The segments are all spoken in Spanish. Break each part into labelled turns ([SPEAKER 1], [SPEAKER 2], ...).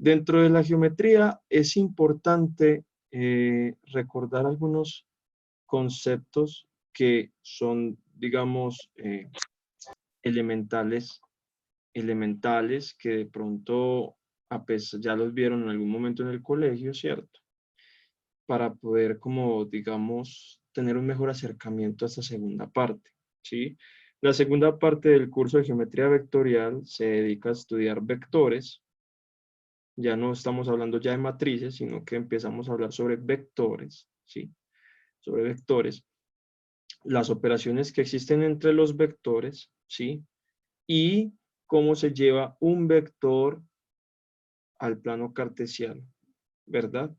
[SPEAKER 1] Dentro de la geometría es importante recordar algunos conceptos que son, digamos, elementales, que de pronto ya los vieron en algún momento en el colegio, ¿cierto? Para poder, como, digamos, tener un mejor acercamiento a esta segunda parte, ¿sí? La segunda parte del curso de geometría vectorial se dedica a estudiar vectores. Ya no estamos hablando ya de matrices, sino que empezamos a hablar sobre vectores, ¿sí? Sobre vectores, las operaciones que existen entre los vectores, ¿sí? Y cómo se lleva un vector al plano cartesiano, ¿verdad?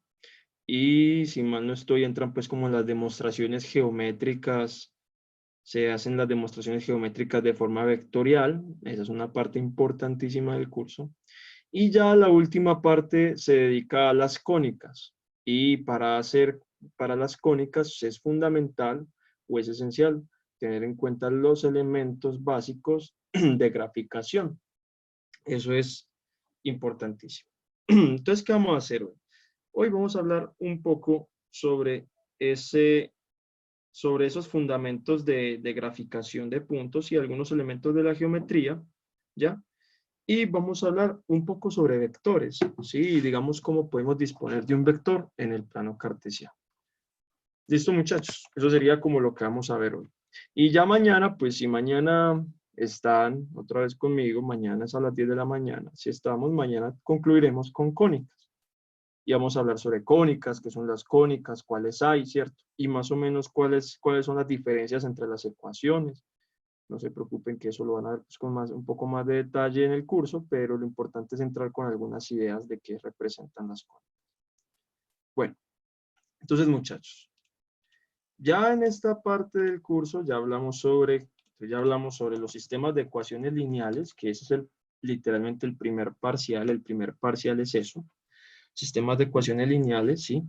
[SPEAKER 1] Y si mal no estoy, entran pues como las demostraciones geométricas, se hacen las demostraciones geométricas de forma vectorial, esa es una parte importantísima del curso. Y ya la última parte se dedica a las cónicas. Y para las cónicas es fundamental o es esencial tener en cuenta los elementos básicos de graficación. Eso es importantísimo. Entonces, ¿qué vamos a hacer hoy? Hoy vamos a hablar un poco sobre esos fundamentos de graficación de puntos y algunos elementos de la geometría, ¿ya? Y vamos a hablar un poco sobre vectores, ¿sí? Digamos cómo podemos disponer de un vector en el plano cartesiano. ¿Listo, muchachos? Eso sería como lo que vamos a ver hoy. Y ya mañana, pues si mañana están otra vez conmigo, mañana es a las 10 de la mañana. Si estamos, mañana concluiremos con cónicas. Y vamos a hablar sobre cónicas, qué son las cónicas, cuáles hay, ¿cierto? Y más o menos cuáles son las diferencias entre las ecuaciones. No se preocupen que eso lo van a ver pues, con un poco más de detalle en el curso, pero lo importante es entrar con algunas ideas de qué representan las cónicas. Bueno, entonces muchachos, ya en esta parte del curso ya hablamos sobre los sistemas de ecuaciones lineales, que ese es literalmente el primer parcial es eso, sistemas de ecuaciones lineales, ¿sí?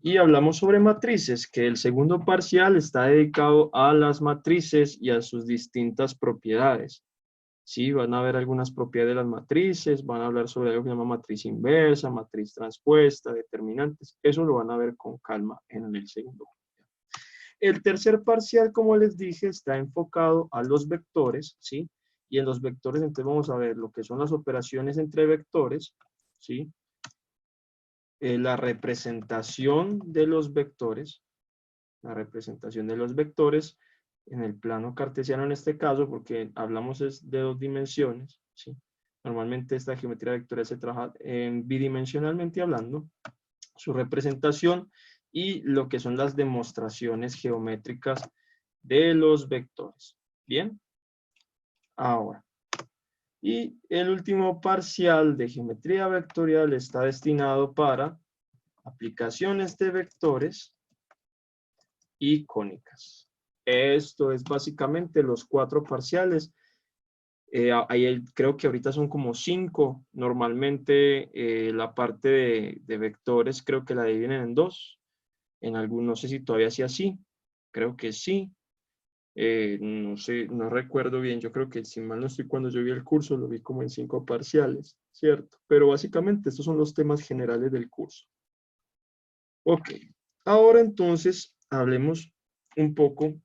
[SPEAKER 1] Y hablamos sobre matrices, que el segundo parcial está dedicado a las matrices y a sus distintas propiedades. Sí, van a ver algunas propiedades de las matrices, van a hablar sobre algo que se llama matriz inversa, matriz transpuesta, determinantes. Eso lo van a ver con calma en el segundo. El tercer parcial, como les dije, está enfocado a los vectores, ¿sí? Y en los vectores, entonces vamos a ver lo que son las operaciones entre vectores, ¿sí? La representación de los vectores, en el plano cartesiano en este caso, porque hablamos es de 2 dimensiones, ¿sí? Normalmente esta geometría vectorial se trabaja bidimensionalmente hablando, su representación y lo que son las demostraciones geométricas de los vectores. ¿Bien? Ahora. Y el último parcial de geometría vectorial está destinado para aplicaciones de vectores y cónicas. Esto es básicamente los 4 parciales. Creo que ahorita son como 5. Normalmente la parte de vectores creo que la dividen en 2. En algunos, no sé si todavía sea así. Creo que sí. No sé, no recuerdo bien. Yo creo que si mal no estoy, cuando yo vi el curso lo vi como en 5 parciales, ¿cierto? Pero básicamente estos son los temas generales del curso. Ok. Ahora entonces hablemos un poco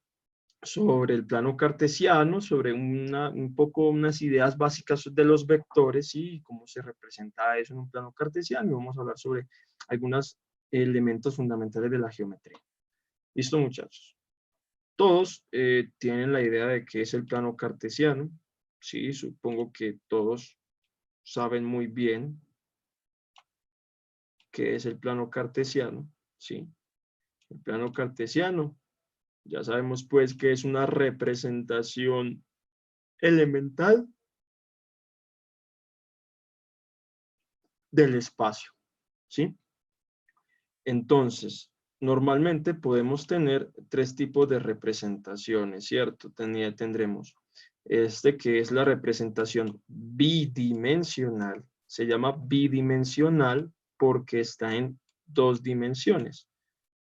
[SPEAKER 1] sobre el plano cartesiano, sobre un poco unas ideas básicas de los vectores y cómo se representa eso en un plano cartesiano. Y vamos a hablar sobre algunos elementos fundamentales de la geometría. ¿Listo, muchachos? Todos tienen la idea de qué es el plano cartesiano. Sí, supongo que todos saben muy bien qué es el plano cartesiano. Sí, el plano cartesiano. Ya sabemos pues que es una representación elemental del espacio, ¿sí? Entonces, normalmente podemos tener 3 tipos de representaciones, ¿cierto? Tendremos que es la representación bidimensional. Se llama bidimensional porque está en 2 dimensiones,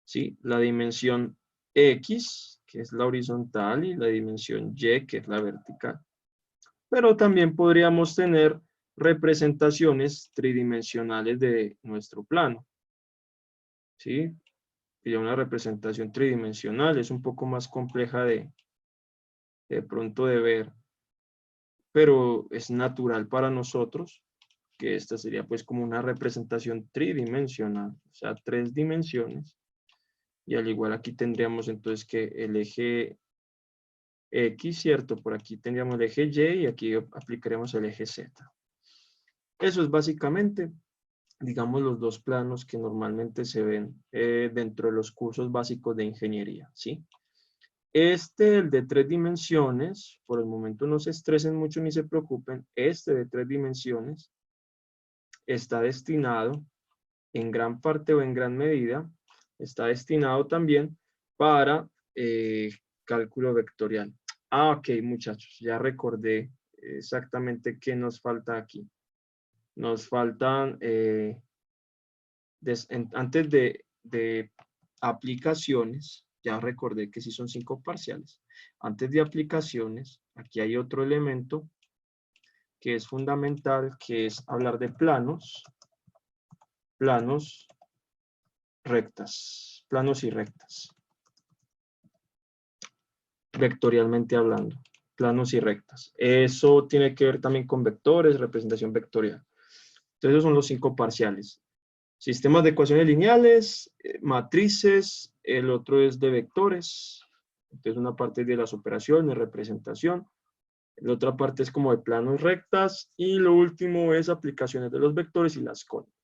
[SPEAKER 1] ¿sí? La dimensión X, que es la horizontal, y la dimensión Y, que es la vertical. Pero también podríamos tener representaciones tridimensionales de nuestro plano. ¿Sí? Y una representación tridimensional es un poco más compleja de pronto de ver, pero es natural para nosotros que esta sería pues como una representación tridimensional, o sea, 3 dimensiones. Y al igual aquí tendríamos entonces que el eje X, ¿cierto? Por aquí tendríamos el eje Y y aquí aplicaremos el eje Z. Eso es básicamente, digamos, los dos planos que normalmente se ven dentro de los cursos básicos de ingeniería, ¿sí? El de 3 dimensiones, por el momento no se estresen mucho ni se preocupen, este de 3 dimensiones está destinado en gran parte o en gran medida, está destinado también para cálculo vectorial. Ah, ok, muchachos, ya recordé exactamente qué nos falta aquí. Nos faltan, antes de aplicaciones, ya recordé que sí son 5 parciales. Antes de aplicaciones, aquí hay otro elemento que es fundamental, que es hablar de planos rectas, planos y rectas. Vectorialmente hablando, planos y rectas. Eso tiene que ver también con vectores, representación vectorial. Entonces, esos son los 5 parciales. Sistemas de ecuaciones lineales, matrices, el otro es de vectores. Entonces, una parte es de las operaciones, representación. La otra parte es como de planos rectas. Y lo último es aplicaciones de los vectores y las conas.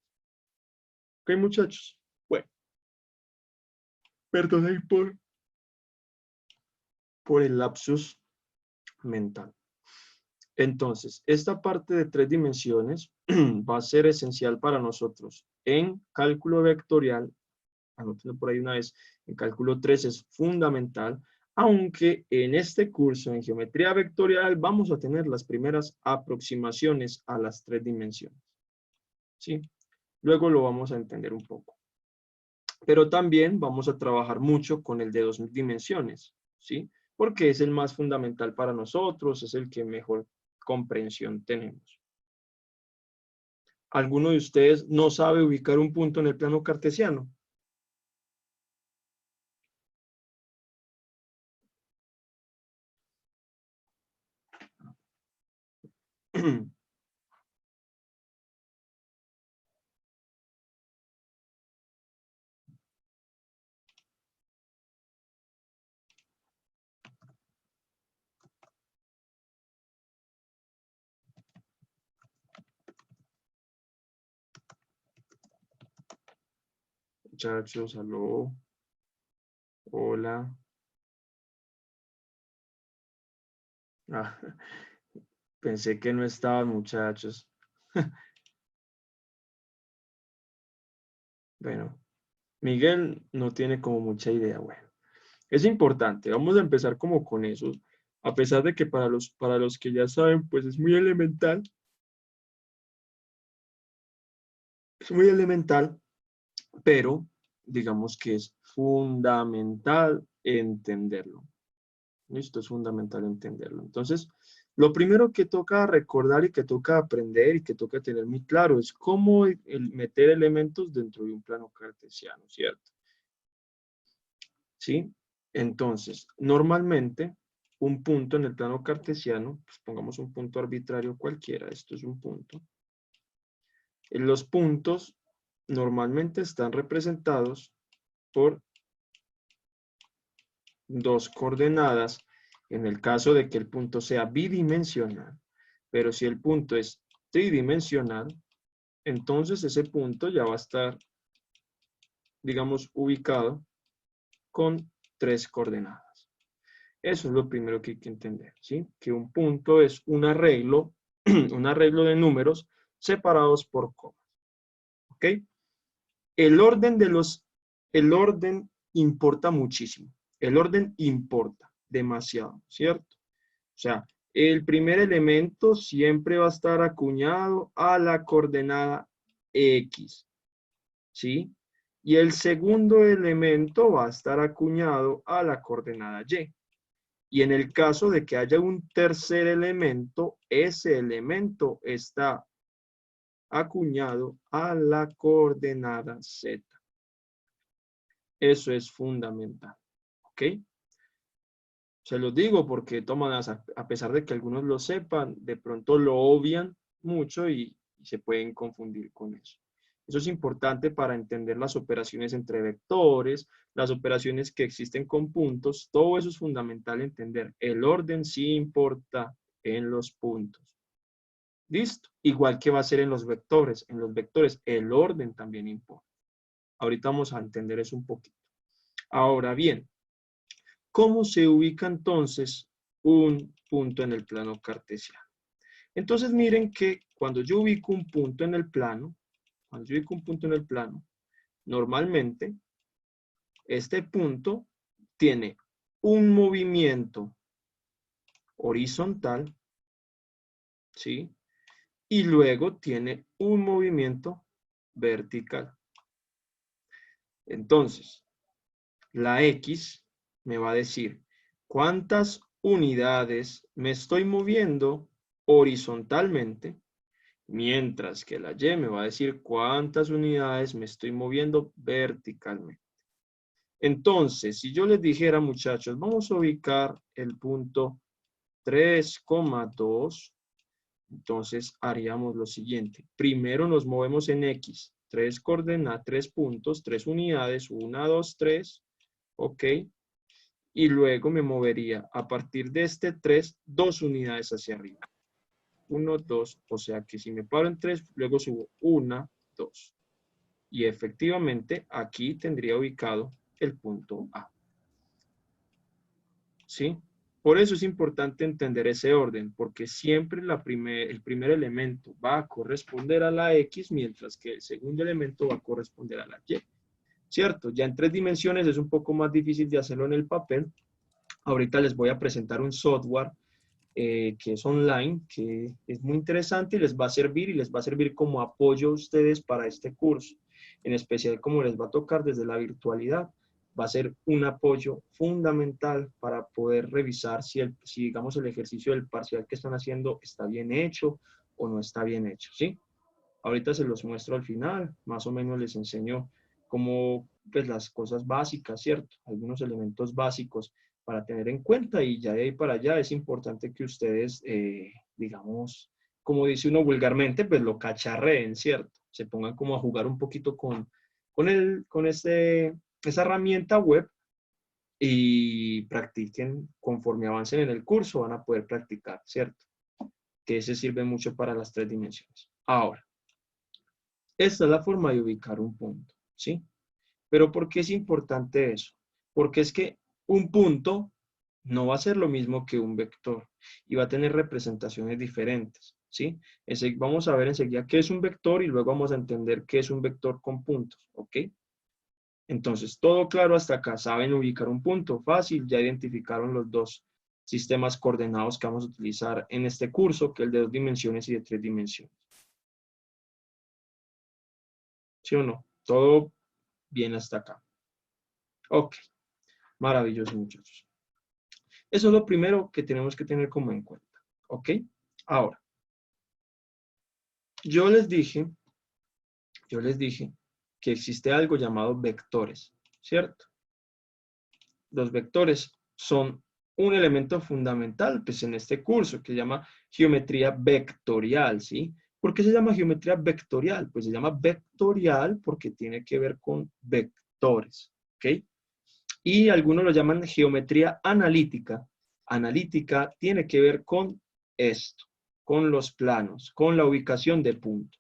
[SPEAKER 1] ¿Ok, muchachos? Bueno, perdón ahí por el lapsus mental. Entonces, esta parte de 3 dimensiones va a ser esencial para nosotros en cálculo vectorial. Anótenlo por ahí una vez. En cálculo 3 es fundamental, aunque en este curso en geometría vectorial vamos a tener las primeras aproximaciones a las 3 dimensiones. ¿Sí? Luego lo vamos a entender un poco. Pero también vamos a trabajar mucho con el de 2 dimensiones, ¿sí? Porque es el más fundamental para nosotros, es el que mejor comprensión tenemos. ¿Alguno de ustedes no sabe ubicar un punto en el plano cartesiano? Muchachos, aló. Hola. Ah, pensé que no estaban, muchachos. Bueno, Miguel no tiene como mucha idea. Bueno, es importante. Vamos a empezar como con eso. A pesar de que para los que ya saben, pues es muy elemental. Es muy elemental, pero digamos que es fundamental entenderlo. Listo, es fundamental entenderlo. Entonces, lo primero que toca recordar y que toca aprender y que toca tener muy claro es cómo meter elementos dentro de un plano cartesiano, ¿cierto? ¿Sí? Entonces, normalmente, un punto en el plano cartesiano, pues pongamos un punto arbitrario cualquiera, esto es un punto. Los puntos normalmente están representados por 2 coordenadas en el caso de que el punto sea bidimensional. Pero si el punto es tridimensional, entonces ese punto ya va a estar, digamos, ubicado con 3 coordenadas. Eso es lo primero que hay que entender, ¿sí? Que un punto es un arreglo de números separados por comas. ¿Ok? El orden importa muchísimo. El orden importa demasiado, ¿cierto? O sea, el primer elemento siempre va a estar acuñado a la coordenada X, ¿sí? Y el segundo elemento va a estar acuñado a la coordenada Y. Y en el caso de que haya un tercer elemento, ese elemento está acuñado a la coordenada Z. Eso es fundamental, ¿ok? Se los digo porque, tomas, a pesar de que algunos lo sepan, de pronto lo obvian mucho y se pueden confundir con eso. Eso es importante para entender las operaciones entre vectores, las operaciones que existen con puntos. Todo eso es fundamental entender. El orden sí importa en los puntos. ¿Listo? Igual que va a ser en los vectores. En los vectores el orden también importa. Ahorita vamos a entender eso un poquito. Ahora bien, ¿cómo se ubica entonces un punto en el plano cartesiano? Entonces miren que cuando yo ubico un punto en el plano, normalmente este punto tiene un movimiento horizontal, ¿sí? Y luego tiene un movimiento vertical. Entonces, la X me va a decir cuántas unidades me estoy moviendo horizontalmente, mientras que la Y me va a decir cuántas unidades me estoy moviendo verticalmente. Entonces, si yo les dijera, muchachos, vamos a ubicar el punto 3,2, entonces haríamos lo siguiente. Primero nos movemos en X, 3 coordenadas, 3 puntos, 3 unidades, 1, 2, 3, ok. Y luego me movería a partir de este 3, 2 unidades hacia arriba. 1, 2, o sea que si me paro en 3, luego subo 1, 2. Y efectivamente aquí tendría ubicado el punto A. ¿Sí? Por eso es importante entender ese orden, porque siempre el primer elemento va a corresponder a la X, mientras que el segundo elemento va a corresponder a la Y. ¿Cierto? Ya en 3 dimensiones es un poco más difícil de hacerlo en el papel. Ahorita les voy a presentar un software que es online, que es muy interesante y les va a servir como apoyo a ustedes para este curso. En especial como les va a tocar desde la virtualidad, va a ser un apoyo fundamental para poder revisar si digamos, el ejercicio del parcial que están haciendo está bien hecho o no está bien hecho, ¿sí? Ahorita se los muestro al final, más o menos les enseño cómo, pues, las cosas básicas, ¿cierto? Algunos elementos básicos para tener en cuenta y ya de ahí para allá es importante que ustedes, digamos, como dice uno vulgarmente, pues lo cacharreen, ¿cierto? Se pongan como a jugar un poquito con esa herramienta web y practiquen conforme avancen en el curso, van a poder practicar, ¿cierto? Que ese sirve mucho para las 3 dimensiones. Ahora, esta es la forma de ubicar un punto, ¿sí? Pero ¿por qué es importante eso? Porque es que un punto no va a ser lo mismo que un vector y va a tener representaciones diferentes, ¿sí? Vamos a ver enseguida qué es un vector y luego vamos a entender qué es un vector con puntos, ¿ok? Entonces, todo claro hasta acá. ¿Saben ubicar un punto? Fácil, ya identificaron los dos sistemas coordenados que vamos a utilizar en este curso, que es el de 2 dimensiones y de 3 dimensiones. ¿Sí o no? Todo bien hasta acá. Ok, maravilloso, muchachos. Eso es lo primero que tenemos que tener como en cuenta. ¿Ok? Ahora, yo les dije que existe algo llamado vectores, ¿cierto? Los vectores son un elemento fundamental, pues, en este curso, que se llama geometría vectorial, ¿sí? ¿Por qué se llama geometría vectorial? Pues se llama vectorial porque tiene que ver con vectores, ¿ok? Y algunos lo llaman geometría analítica. Analítica tiene que ver con esto, con los planos, con la ubicación de puntos.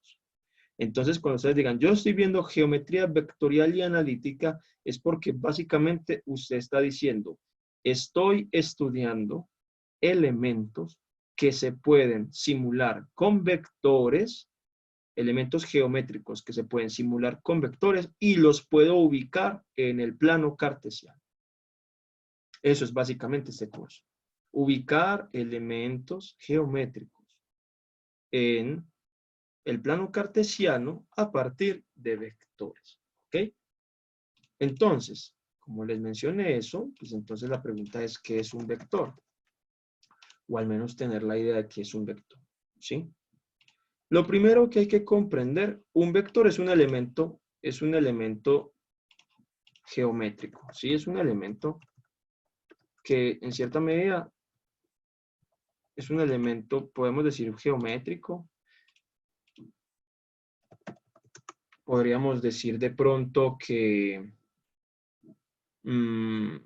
[SPEAKER 1] Entonces, cuando ustedes digan, yo estoy viendo geometría vectorial y analítica, es porque básicamente usted está diciendo, estoy estudiando elementos que se pueden simular con vectores, elementos geométricos que se pueden simular con vectores y los puedo ubicar en el plano cartesiano. Eso es básicamente este curso. Ubicar elementos geométricos en el plano cartesiano a partir de vectores. ¿Ok? Entonces, como les mencioné eso, pues entonces la pregunta es, ¿qué es un vector? O al menos tener la idea de qué es un vector. ¿Sí? Lo primero que hay que comprender, un vector es un elemento geométrico, ¿sí? Es un elemento que en cierta medida es un elemento, podemos decir, geométrico. Podríamos decir de pronto que un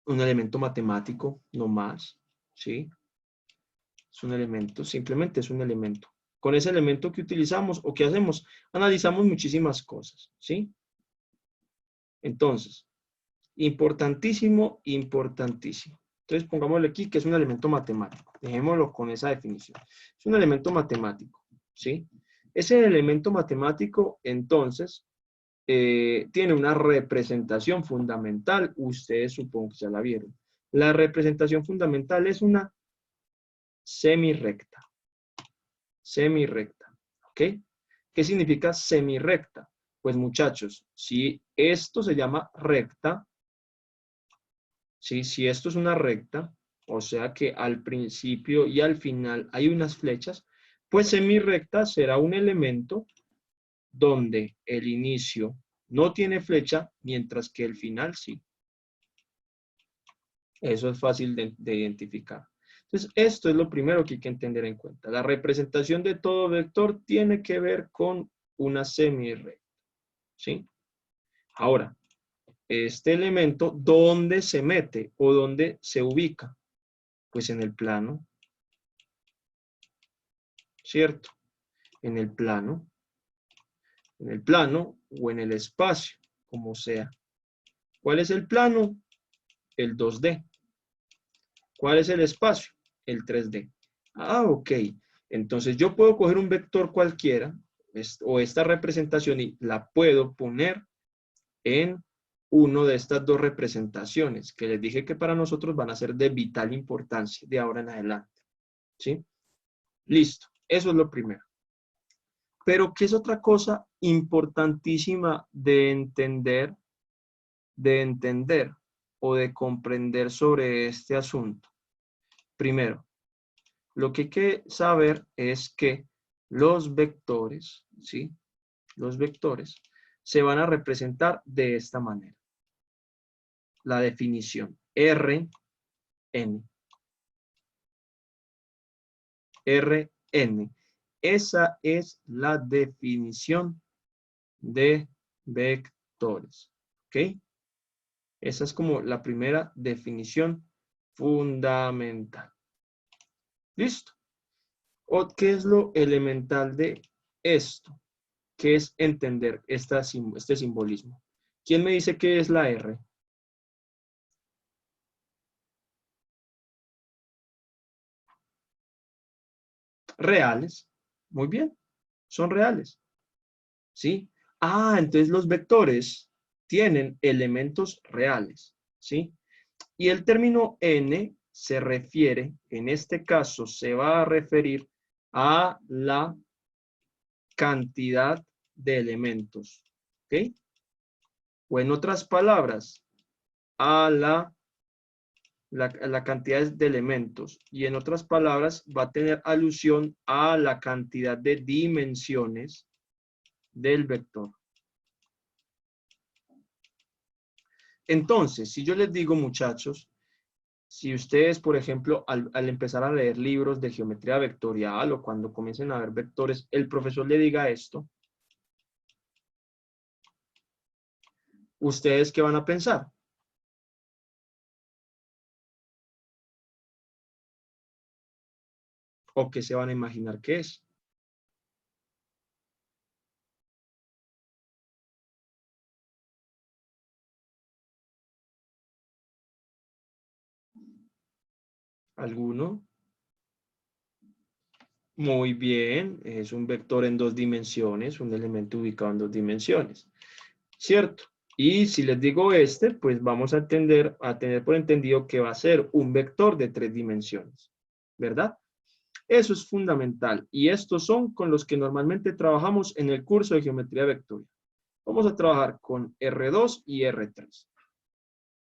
[SPEAKER 1] elemento matemático, no más, ¿sí? Es un elemento, simplemente es un elemento. Con ese elemento que utilizamos o que hacemos, analizamos muchísimas cosas, ¿sí? Entonces, importantísimo, importantísimo. Entonces, pongámosle aquí que es un elemento matemático. Dejémoslo con esa definición. Es un elemento matemático, ¿sí? Ese elemento matemático, entonces, tiene una representación fundamental. Ustedes supongo que ya la vieron. La representación fundamental es una semirrecta. Semirrecta, ¿ok? ¿Qué significa semirrecta? Pues muchachos, si esto se llama recta, ¿sí? Si esto es una recta, o sea que al principio y al final hay unas flechas, pues semirrecta será un elemento donde el inicio no tiene flecha, mientras que el final sí. Eso es fácil de identificar. Entonces, esto es lo primero que hay que tener en cuenta. La representación de todo vector tiene que ver con una semirrecta, ¿sí? Ahora, este elemento, ¿dónde se mete o dónde se ubica? Pues en el plano, ¿cierto? En el plano o en el espacio, como sea. ¿Cuál es el plano? El 2D. ¿Cuál es el espacio? El 3D. Ah, ok. Entonces yo puedo coger un vector cualquiera o esta representación y la puedo poner en uno de estas dos representaciones que les dije que para nosotros van a ser de vital importancia de ahora en adelante. ¿Sí? Listo. Eso es lo primero. Pero ¿qué es otra cosa importantísima de entender o de comprender sobre este asunto? Primero, lo que hay que saber es que los vectores, ¿sí? Los vectores se van a representar de esta manera. La definición Rn. Rn. Esa es la definición de vectores. ¿Ok? Esa es como la primera definición fundamental. ¿Listo? ¿Qué es lo elemental de esto? ¿Qué es entender este simbolismo? ¿Quién me dice qué es la R? Reales. Muy bien. Son reales. ¿Sí? Ah, entonces los vectores tienen elementos reales. ¿Sí? Y el término n se refiere, en este caso se va a referir a la cantidad de elementos. ¿Ok? O en otras palabras, a la cantidad de elementos. Y en otras palabras, va a tener alusión a la cantidad de dimensiones del vector. Entonces, si yo les digo, muchachos, si ustedes, por ejemplo, al empezar a leer libros de geometría vectorial o cuando comiencen a ver vectores, el profesor le diga esto, ¿ustedes qué van a pensar? ¿O qué se van a imaginar que es? ¿Alguno? Muy bien, es un vector en dos dimensiones, un elemento ubicado en dos dimensiones, ¿cierto? Y si les digo este, pues vamos a tener por entendido que va a ser un vector de tres dimensiones, ¿verdad? Eso es fundamental y estos son con los que normalmente trabajamos en el curso de geometría vectorial. Vamos a trabajar con R2 y R3,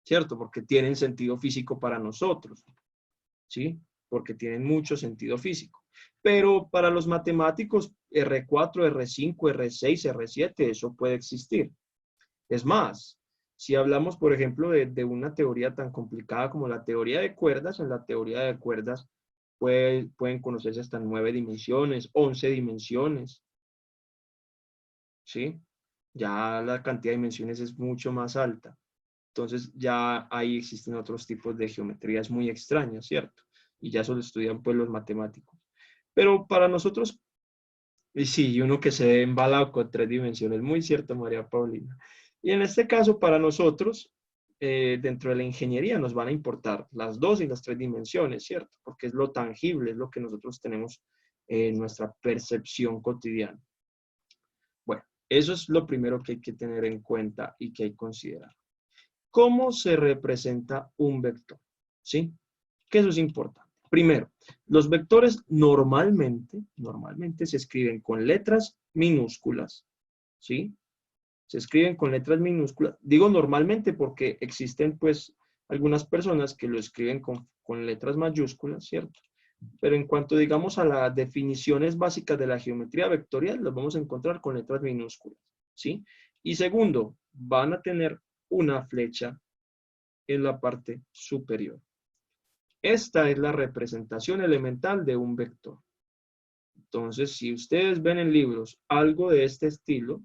[SPEAKER 1] ¿cierto? Porque tienen sentido físico para nosotros, ¿sí? Porque tienen mucho sentido físico. Pero para los matemáticos, R4, R5, R6, R7, eso puede existir. Es más, si hablamos, por ejemplo, de una teoría tan complicada como la teoría de cuerdas, en la teoría de cuerdas pueden conocerse hasta 9 dimensiones, 11 dimensiones, ¿sí? Ya la cantidad de dimensiones es mucho más alta. Entonces ya ahí existen otros tipos de geometrías muy extrañas, ¿cierto? Y ya eso lo estudian pues los matemáticos. Pero para nosotros, y sí, uno que se ve embalado con 3 dimensiones, muy cierto, María Paulina. Y en este caso, para nosotros, dentro de la ingeniería nos van a importar las 2 y las 3 dimensiones, ¿cierto? Porque es lo tangible, es lo que nosotros tenemos en nuestra percepción cotidiana. Bueno, eso es lo primero que hay que tener en cuenta y que hay que considerar. ¿Cómo se representa un vector? ¿Sí? Que eso es importante. Primero, los vectores normalmente se escriben con letras minúsculas. ¿Sí? Se escriben con letras minúsculas. Digo normalmente porque existen pues algunas personas que lo escriben con letras mayúsculas, ¿cierto? Pero en cuanto digamos a las definiciones básicas de la geometría vectorial, las vamos a encontrar con letras minúsculas, ¿sí? Y segundo, van a tener una flecha en la parte superior. Esta es la representación elemental de un vector. Entonces, si ustedes ven en libros algo de este estilo,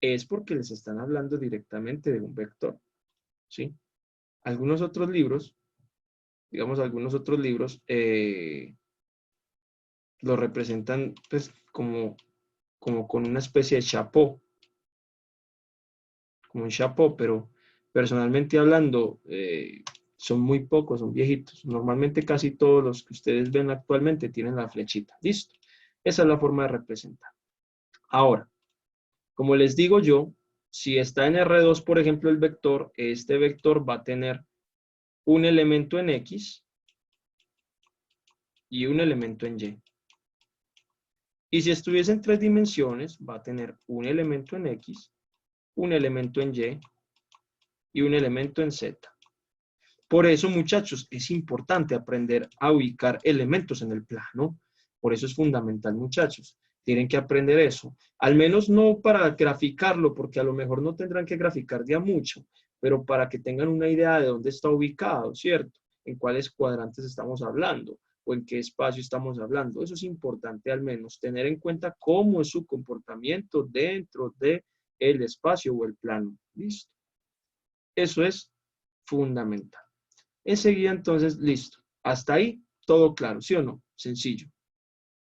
[SPEAKER 1] es porque les están hablando directamente de un vector, ¿sí? Algunos otros libros, digamos algunos otros libros, lo representan pues como con una especie de chapeau, como un chapeau, pero personalmente hablando, son muy pocos, son viejitos. Normalmente casi todos los que ustedes ven actualmente tienen la flechita. Listo. Esa es la forma de representar. Ahora, como les digo yo, si está en R2, por ejemplo, el vector, este vector va a tener un elemento en X y un elemento en Y. Y si estuviese en 3 dimensiones, va a tener un elemento en X, un elemento en y un elemento en Z. Por eso, muchachos, es importante aprender a ubicar elementos en el plano. Por eso es fundamental, muchachos. Tienen que aprender eso. Al menos no para graficarlo, porque a lo mejor no tendrán que graficar ya mucho, pero para que tengan una idea de dónde está ubicado, ¿cierto? En cuáles cuadrantes estamos hablando o en qué espacio estamos hablando. Eso es importante al menos, tener en cuenta cómo es su comportamiento dentro del espacio o el plano. ¿Listo? Eso es fundamental. Enseguida, entonces, listo. Hasta ahí, todo claro, ¿sí o no? Sencillo.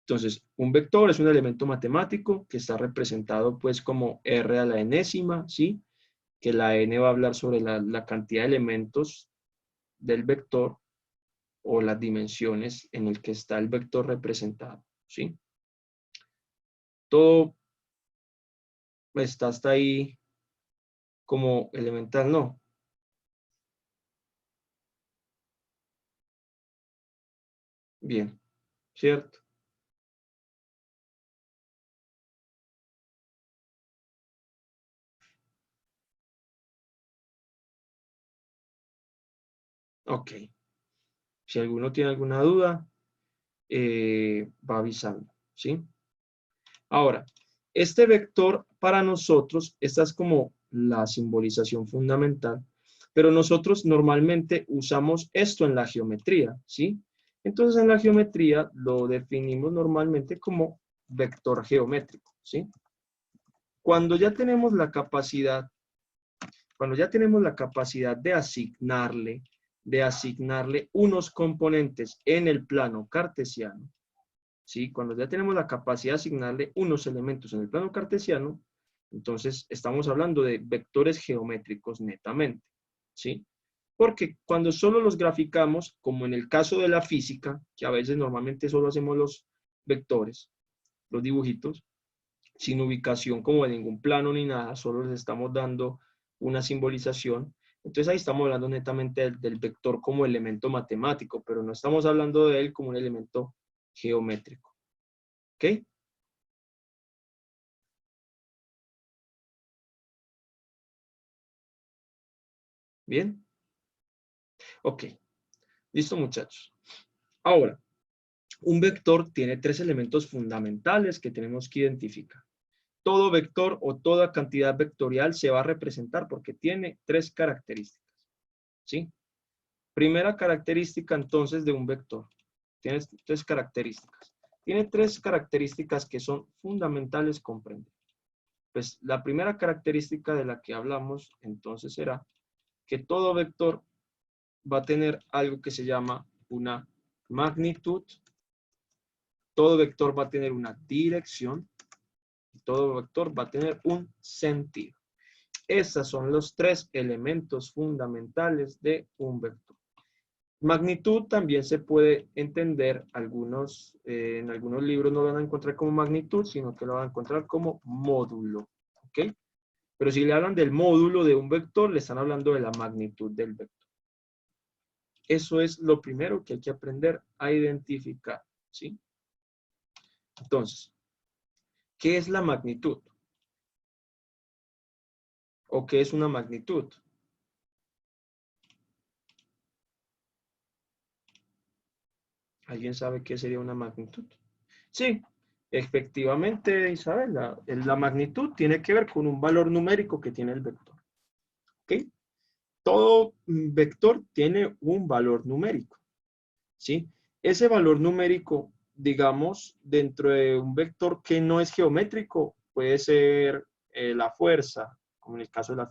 [SPEAKER 1] Entonces, un vector es un elemento matemático que está representado, pues, como R a la enésima, ¿sí? Que la n va a hablar sobre la cantidad de elementos del vector o las dimensiones en el que está el vector representado, ¿sí? Todo está hasta ahí como elemental, ¿no? Bien, ¿cierto? Ok. Si alguno tiene alguna duda, va avisando, ¿sí? Ahora, este vector para nosotros, esta es como la simbolización fundamental, pero nosotros normalmente usamos esto en la geometría, ¿sí? Entonces en la geometría lo definimos normalmente como vector geométrico, ¿sí? Cuando ya tenemos la capacidad, cuando ya tenemos la capacidad de asignarle unos componentes en el plano cartesiano, ¿sí? Cuando ya tenemos la capacidad de asignarle unos elementos en el plano cartesiano, entonces estamos hablando de vectores geométricos netamente, ¿sí? Porque cuando solo los graficamos, como en el caso de la física, que a veces normalmente solo hacemos los vectores, los dibujitos, sin ubicación como de ningún plano ni nada, solo les estamos dando una simbolización. Entonces ahí estamos hablando netamente del vector como elemento matemático, pero no estamos hablando de él como un elemento geométrico. ¿Ok? Bien. Ok. Listo, muchachos. Ahora, Un vector tiene tres elementos fundamentales que tenemos que identificar. Todo vector o toda cantidad vectorial se va a representar porque tiene tres características, ¿sí? Primera característica entonces de un vector. Tiene tres características. Tiene tres características que son fundamentales comprender. Pues la primera característica de la que hablamos entonces será que todo vector va a tener algo que se llama una magnitud. Todo vector va a tener una dirección. Y todo vector va a tener un sentido. Esos son los tres elementos fundamentales de un vector. Magnitud también se puede entender, en algunos libros no lo van a encontrar como magnitud, sino que lo van a encontrar como módulo. ¿Ok? Pero si le hablan del módulo de un vector, le están hablando de la magnitud del vector. Eso es lo primero que hay que aprender a identificar. ¿Sí? Entonces, ¿qué es la magnitud? ¿O qué es una magnitud? ¿Alguien sabe qué sería una magnitud? Sí, efectivamente, Isabel, la magnitud tiene que ver con un valor numérico que tiene el vector. ¿Ok? Todo vector tiene un valor numérico. ¿Sí? Ese valor numérico, digamos, dentro de un vector que no es geométrico, puede ser la fuerza, como en el caso de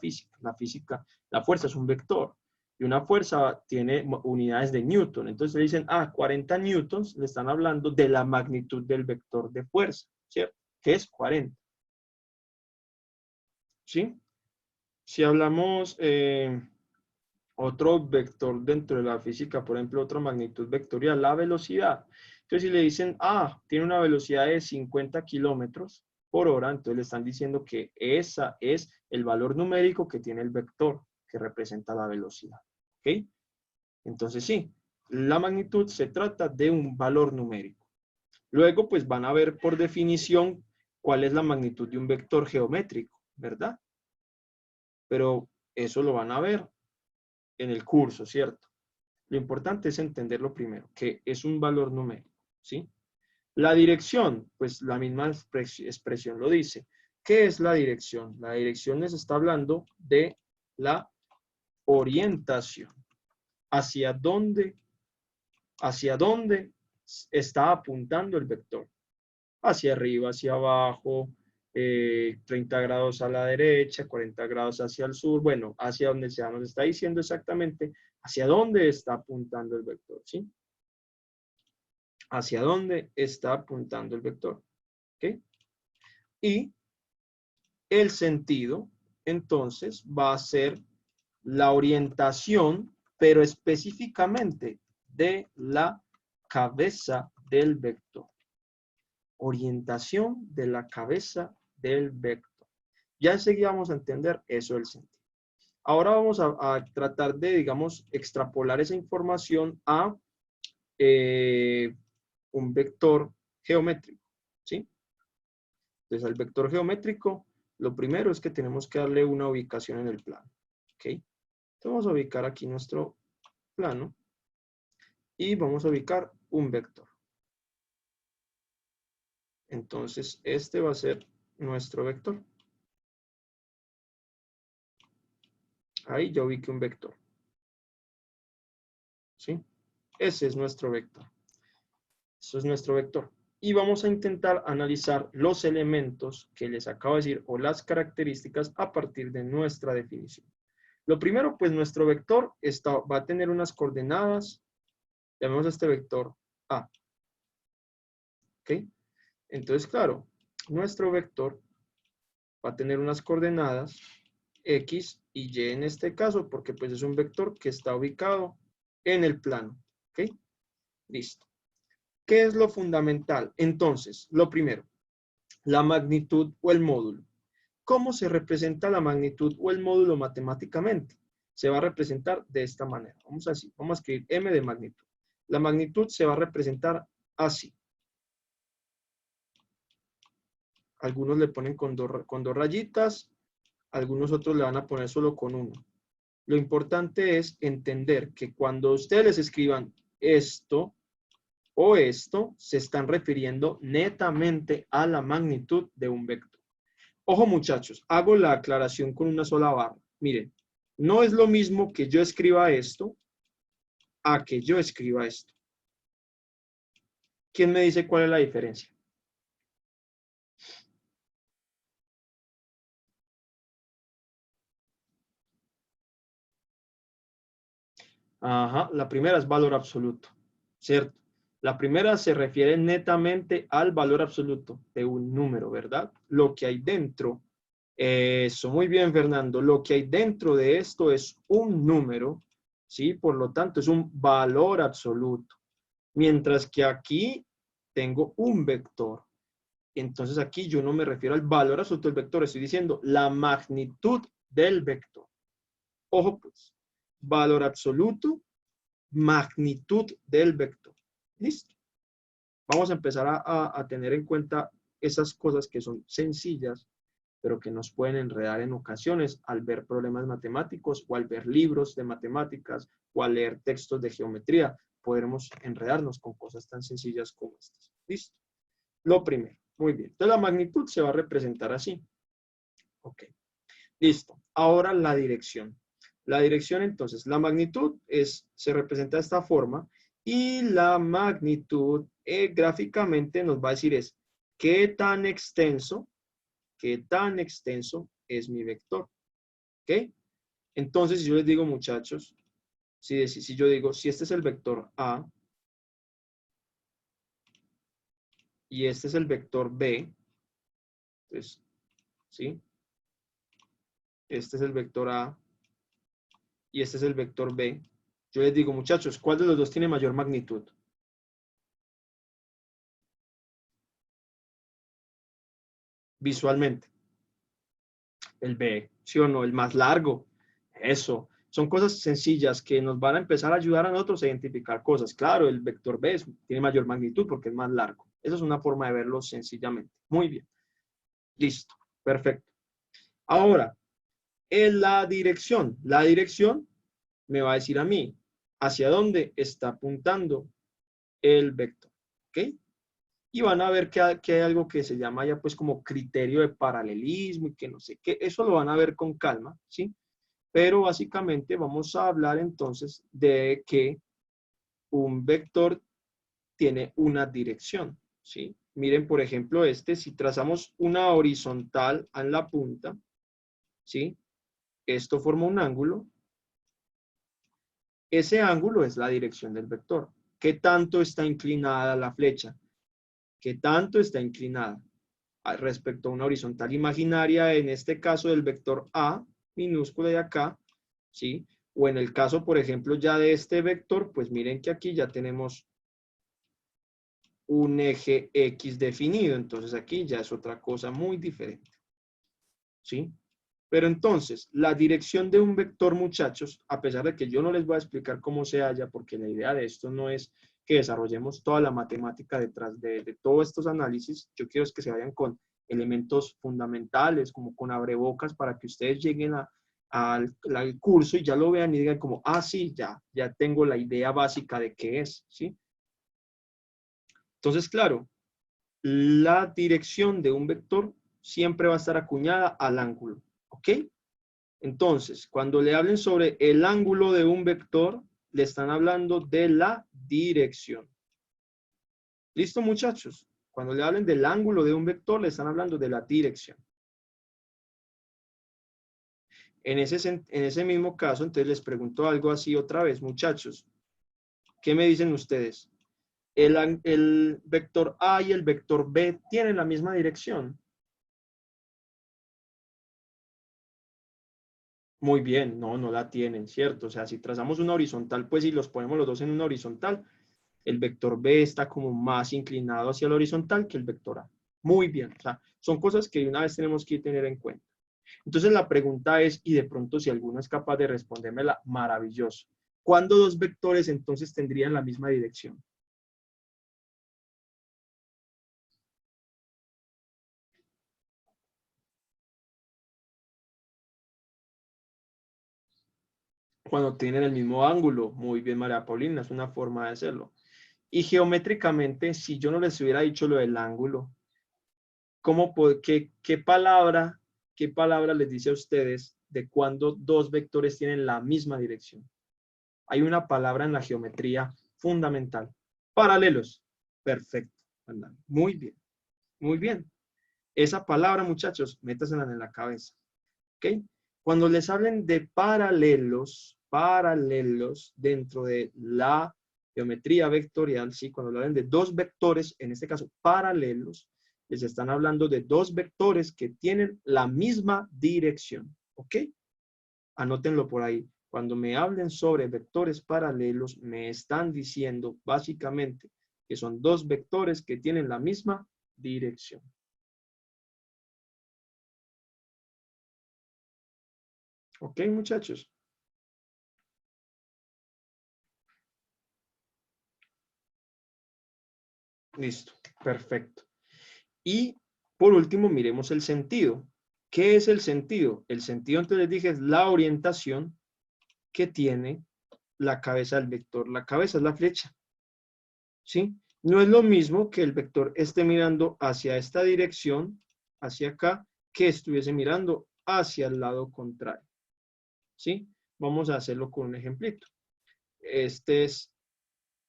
[SPEAKER 1] la física. La fuerza es un vector. Y una fuerza tiene unidades de Newton. Entonces le dicen, 40 newtons, le están hablando de la magnitud del vector de fuerza, ¿cierto? Que es 40. ¿Sí? Si hablamos otro vector dentro de la física, por ejemplo, otra magnitud vectorial, la velocidad. Entonces, si le dicen, tiene una velocidad de 50 kilómetros por hora, entonces le están diciendo que esa es el valor numérico que tiene el vector que representa la velocidad. ¿Ok? Entonces, sí, la magnitud se trata de un valor numérico. Luego, pues van a ver por definición cuál es la magnitud de un vector geométrico, ¿verdad? Pero eso lo van a ver en el curso, ¿cierto? Lo importante es entenderlo primero, que es un valor numérico, ¿sí? La dirección, pues la misma expresión lo dice. ¿Qué es la dirección? La dirección nos está hablando de la orientación. ¿Hacia dónde está apuntando el vector? Hacia arriba, hacia abajo, 30 grados a la derecha, 40 grados hacia el sur, bueno, hacia donde sea, nos está diciendo exactamente hacia dónde está apuntando el vector, ¿sí? Hacia dónde está apuntando el vector, ¿ok? Y el sentido, entonces, va a ser la orientación, pero específicamente de la cabeza del vector. Orientación de la cabeza del vector. Ya enseguida vamos a entender eso del sentido. Ahora vamos a tratar de, digamos, extrapolar esa información a un vector geométrico, ¿sí? Entonces, al vector geométrico, lo primero es que tenemos que darle una ubicación en el plano, ¿ok? Entonces, vamos a ubicar aquí nuestro plano y vamos a ubicar un vector. Entonces, este va a ser nuestro vector. Ahí ya ubiqué un vector. ¿Sí? Ese es nuestro vector. Eso es nuestro vector. Y vamos a intentar analizar los elementos que les acabo de decir o las características a partir de nuestra definición. Lo primero, pues nuestro vector va a tener unas coordenadas. Llamemos a este vector A. ¿Ok? Entonces, claro, nuestro vector va a tener unas coordenadas X y Y en este caso, porque pues es un vector que está ubicado en el plano. ¿Ok? Listo. ¿Qué es lo fundamental? Entonces, lo primero, la magnitud o el módulo. ¿Cómo se representa la magnitud o el módulo matemáticamente? Se va a representar de esta manera. Vamos a escribir M de magnitud. La magnitud se va a representar así. Algunos le ponen con dos rayitas, algunos otros le van a poner solo con uno. Lo importante es entender que cuando ustedes les escriban esto, o esto se están refiriendo netamente a la magnitud de un vector. Ojo muchachos, hago la aclaración con una sola barra. Miren, no es lo mismo que yo escriba esto a que yo escriba esto. ¿Quién me dice cuál es la diferencia? Ajá, la primera es valor absoluto, ¿cierto? La primera se refiere netamente al valor absoluto de un número, ¿verdad? Lo que hay dentro. Eso, muy bien, Fernando. Lo que hay dentro de esto es un número, ¿sí? Por lo tanto, es un valor absoluto. Mientras que aquí tengo un vector. Entonces aquí yo no me refiero al valor absoluto del vector, estoy diciendo la magnitud del vector. Ojo pues, valor absoluto, magnitud del vector. ¿Listo? Vamos a empezar a tener en cuenta esas cosas que son sencillas, pero que nos pueden enredar en ocasiones al ver problemas matemáticos o al ver libros de matemáticas o al leer textos de geometría. Podremos enredarnos con cosas tan sencillas como estas. ¿Listo? Lo primero. Muy bien. Entonces la magnitud se va a representar así. Ok. Listo. Ahora la dirección. La dirección entonces, la magnitud se representa de esta forma y la magnitud gráficamente nos va a decir es qué tan extenso es mi vector. ¿Ok? Entonces, si yo les digo, muchachos, si yo digo, si este es el vector A y este es el vector B, entonces, ¿sí? Este es el vector A y este es el vector B. Yo les digo, muchachos, ¿cuál de los dos tiene mayor magnitud? Visualmente. El B, ¿sí o no? El más largo. Eso. Son cosas sencillas que nos van a empezar a ayudar a nosotros a identificar cosas. Claro, el vector B tiene mayor magnitud porque es más largo. Esa es una forma de verlo sencillamente. Muy bien. Listo. Perfecto. Ahora, en la dirección me va a decir a mí hacia dónde está apuntando el vector. ¿Ok? Y van a ver que hay algo que se llama ya pues como criterio de paralelismo y que no sé qué. Eso lo van a ver con calma, ¿sí? Pero básicamente vamos a hablar entonces de que un vector tiene una dirección, ¿sí? Miren, por ejemplo, si trazamos una horizontal en la punta, ¿sí? Esto forma un ángulo. Ese ángulo es la dirección del vector. ¿Qué tanto está inclinada la flecha? ¿Qué tanto está inclinada? Respecto a una horizontal imaginaria, en este caso del vector A, minúscula de acá, ¿sí? O en el caso, por ejemplo, ya de este vector, pues miren que aquí ya tenemos un eje X definido, entonces aquí ya es otra cosa muy diferente, ¿sí? Pero entonces, la dirección de un vector, muchachos, a pesar de que yo no les voy a explicar cómo se halla, porque la idea de esto no es que desarrollemos toda la matemática detrás de todos estos análisis, yo quiero es que se vayan con elementos fundamentales, como con abrebocas, para que ustedes lleguen al curso y ya lo vean y digan como, ah, sí, ya tengo la idea básica de qué es, ¿sí? Entonces, claro, la dirección de un vector siempre va a estar acuñada al ángulo, ¿ok? Entonces, cuando le hablen sobre el ángulo de un vector, le están hablando de la dirección. ¿Listo, muchachos? Cuando le hablen del ángulo de un vector, le están hablando de la dirección. En ese mismo caso, entonces les pregunto algo así otra vez, muchachos. ¿Qué me dicen ustedes? ¿El vector A y el vector B tienen la misma dirección? Muy bien, no la tienen, ¿cierto? O sea, si trazamos una horizontal, pues si los ponemos los dos en una horizontal, el vector B está como más inclinado hacia la horizontal que el vector A. Muy bien, o sea, son cosas que una vez tenemos que tener en cuenta. Entonces la pregunta es, y de pronto si alguno es capaz de respondérmela, maravilloso. ¿Cuándo dos vectores entonces tendrían la misma dirección? Cuando tienen el mismo ángulo. Muy bien, María Paulina, es una forma de hacerlo. Y geométricamente, si yo no les hubiera dicho lo del ángulo, qué palabra les dice a ustedes de cuando dos vectores tienen la misma dirección? Hay una palabra en la geometría fundamental. Paralelos. Perfecto. Muy bien. Muy bien. Esa palabra, muchachos, métasela en la cabeza. ¿Ok? Cuando les hablen de paralelos dentro de la geometría vectorial, ¿sí? Cuando hablen de dos vectores, en este caso paralelos, les están hablando de dos vectores que tienen la misma dirección. ¿Ok? Anótenlo por ahí. Cuando me hablen sobre vectores paralelos, me están diciendo básicamente que son dos vectores que tienen la misma dirección. ¿Ok, muchachos? Listo, perfecto. Y por último, miremos el sentido. ¿Qué es el sentido? El sentido, entonces les dije, es la orientación que tiene la cabeza del vector. La cabeza es la flecha, ¿sí? No es lo mismo que el vector esté mirando hacia esta dirección, hacia acá, que estuviese mirando hacia el lado contrario, ¿sí? Vamos a hacerlo con un ejemplito. Este es